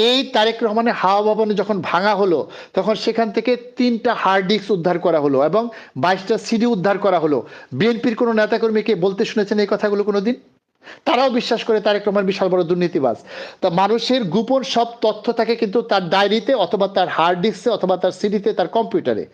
এই তারেক রহমানের হাওয়া ভবনে যখন ভাঙা হলো, তখন সেখান থেকে 3টা হার্ড ডিস্ক উদ্ধার করা হলো এবং 22টা সিডি উদ্ধার করা হলো। বিএনপির কোনো নেতাকর্মীকে বলতে শুনেছেন এই কথাগুলো কোনোদিন? তারাও বিশ্বাস করে তারেক রহমান বিশাল বড় দুর্নীতিবাজ। তা মানুষের গোপন সব তথ্য থাকে কিন্তু তার ডায়েরিতে, অথবা তার হার্ড ডিস্কে, অথবা তার সিডিতে, তার কম্পিউটারে।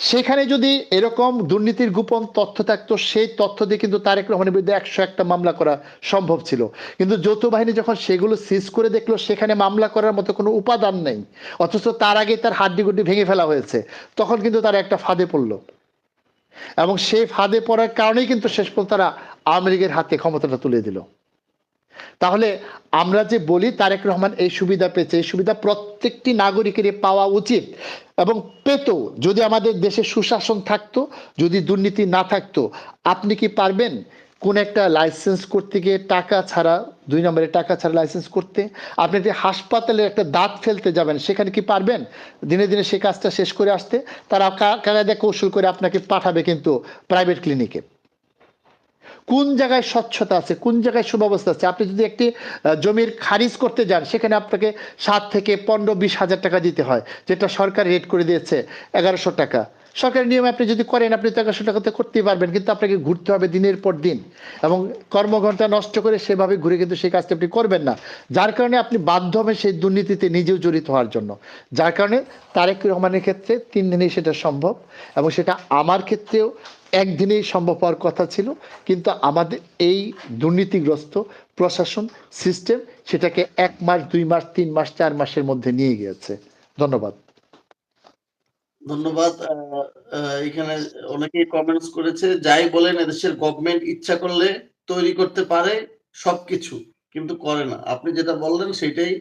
সেখানে যদি এরকম দুর্নীতির গোপন তথ্য থাকতো, সেই তথ্য দিয়ে কিন্তু তারেক রহমানের বিরুদ্ধে 101টা মামলা করা সম্ভব ছিল। কিন্তু যৌথ বাহিনী যখন সেগুলো সিজ করে দেখলো সেখানে মামলা করার মতো কোনো উপাদান নেই, অথচ তার আগে তার হাড্ডিগুড্ডি ভেঙে ফেলা হয়েছে, তখন কিন্তু তারা একটা ফাঁদে পড়লো। এবং সেই ফাঁদে পড়ার কারণেই কিন্তু শেষ পর্যন্ত তারা আওয়ামী লীগের হাতে ক্ষমতাটা তুলে দিল। তাহলে আমরা যে বলি তারেক রহমান এই সুবিধা পেয়েছে, এই সুবিধা প্রত্যেকটি নাগরিকেরই পাওয়া উচিত এবং পেত, যদি আমাদের দেশে সুশাসন থাকতো, যদি দুর্নীতি না থাকতো। আপনি কি পারবেন কোন একটা লাইসেন্স করতে গিয়ে টাকা ছাড়া, 2 নম্বরে টাকা ছাড়া লাইসেন্স করতে? আপনি যে হাসপাতালে একটা দাঁত ফেলতে যাবেন, সেখানে কি পারবেন দিনে দিনে সেই কাজটা শেষ করে আসতে? তারা কায়দা কৌশল করে আপনাকে পাঠাবে কিন্তু প্রাইভেট ক্লিনিকে। কোন জায়গায় স্বচ্ছতা আছে, কোন জায়গায় সুব্যবস্থা আছে? আপনি যদি একটি জমির খারিজ করতে যান, সেখানে আপনাকে 7 থেকে 15-20 হাজার টাকা দিতে হয়, যেটা সরকার রেট করে দিয়েছে 1100 টাকা। সরকারের নিয়মে আপনি যদি করেন, আপনি তো 1100 টাকাতে করতেই পারবেন, কিন্তু আপনাকে ঘুরতে হবে দিনের পর দিন এবং কর্মঘণ্টা নষ্ট করে সেভাবে ঘুরে কিন্তু সেই কাজটা আপনি করবেন না। যার কারণে আপনি বাধ্য হবেন সেই দুর্নীতিতে নিজেও জড়িত হওয়ার জন্য। যার কারণে তারেক রহমানের ক্ষেত্রে 3 দিনেই সেটা সম্ভব, এবং সেটা আমার ক্ষেত্রেও একদিনেই সম্ভব হওয়ার কথা ছিল। কিন্তু আমাদের এই দুর্নীতিগ্রস্ত প্রশাসন সিস্টেম সেটাকে 1 মাস, 2 মাস, 3 মাস, 4 মাসের মধ্যে নিয়ে গিয়েছে। ধন্যবাদ। ধন্যবাদ। এখানে অনেকেই কমেন্টস করেছে, যাই বলেন এদেশের গভর্নমেন্ট ইচ্ছা করলে তৈরি করতে পারে সবকিছু, কিন্তু করে না। আপনি যেটা বললেন সেটাই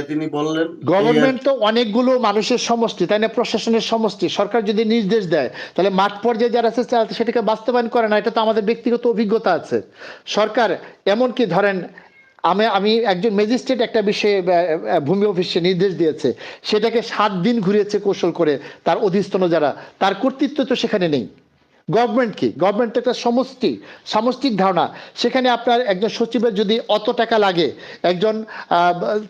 তিনি বললেন, এই আর গভর্নমেন্ট কি। তো অনেকগুলো মানুষের সমষ্টি, তাই না? প্রশাসনের সমষ্টি। সরকার যদি নির্দেশ দেয়, তাহলে মাঠ পর্যায়ে যারা আছে তারা সেটাকে বাস্তবায়ন করে না। এটা তো আমাদের ব্যক্তিগত অভিজ্ঞতা আছে। সরকার এমনকি ধরেন, আমি আমি একজন ম্যাজিস্ট্রেট একটা বিষয়ে ভূমি অফিসে নির্দেশ দিয়েছে, সেটাকে 7 দিন ঘুরিয়েছে কৌশল করে তার অধীনস্থ যারা, তার কর্তৃত্ব তো সেখানে নেই। গভর্নমেন্ট কি? গভর্নমেন্ট একটা সামষ্টিক ধারণা। সেখানে আপনার একজন সচিবের যদি অত টাকা লাগে, একজন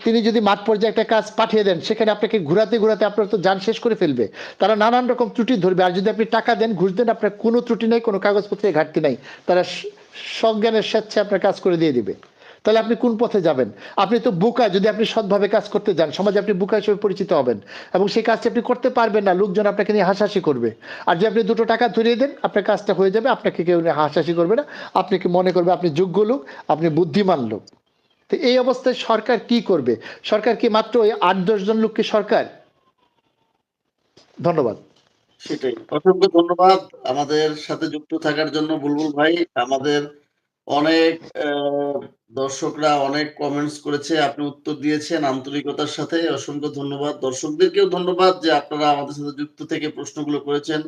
তিনি যদি মাঠ পর্যায়ে একটা কাজ পাঠিয়ে দেন, সেখানে আপনাকে ঘুরাতে আপনার তো যান শেষ করে ফেলবে। তারা নানান রকম ত্রুটি ধরবে। আর যদি আপনি টাকা দেন, ঘুষ দেন, আপনার কোনো ত্রুটি নাই, কোনো কাগজপত্রের ঘাটতি নাই। তারা সজ্ঞানের স্বেচ্ছায় আপনার কাজ করে দিয়ে দিবে। তাহলে আপনি কোন পথে যাবেন? আপনি তো বোকা যদি আপনি সৎভাবে কাজ করতে যান, সমাজে আপনি বোকা হিসেবে পরিচিত হবেন এবং সেই কাজটি আপনি করতে পারবেন না, লোকজন আপনাকে নিয়ে হাসাহাসি করবে। আর যদি আপনি 2 টাকা ধরিয়ে দেন, আপনার কাজটা হয়ে যাবে, আপনাকে কেউ হাসাহাসি করবে না, আপনাকে মনে করবে আপনি যোগ্য লোক, আপনি বুদ্ধিমান লোক। তো এই অবস্থায় সরকার কি করবে? সরকার কি মাত্র ওই 8-10 জন লোককে সরকার? ধন্যবাদ। সেটাই, অসংখ্য ধন্যবাদ আমাদের সাথে যুক্ত থাকার জন্য বুলবুল ভাই। আমাদের অনেক দর্শকরা অনেক কমেন্টস করেছে, আপনি উত্তর দিয়েছেন আন্তরিকতার সাথে। অসংখ্য ধন্যবাদ। দর্শকদেরকেও ধন্যবাদ যে আপনারা আমাদের সাথে যুক্ত থেকে প্রশ্নগুলো করেছেন।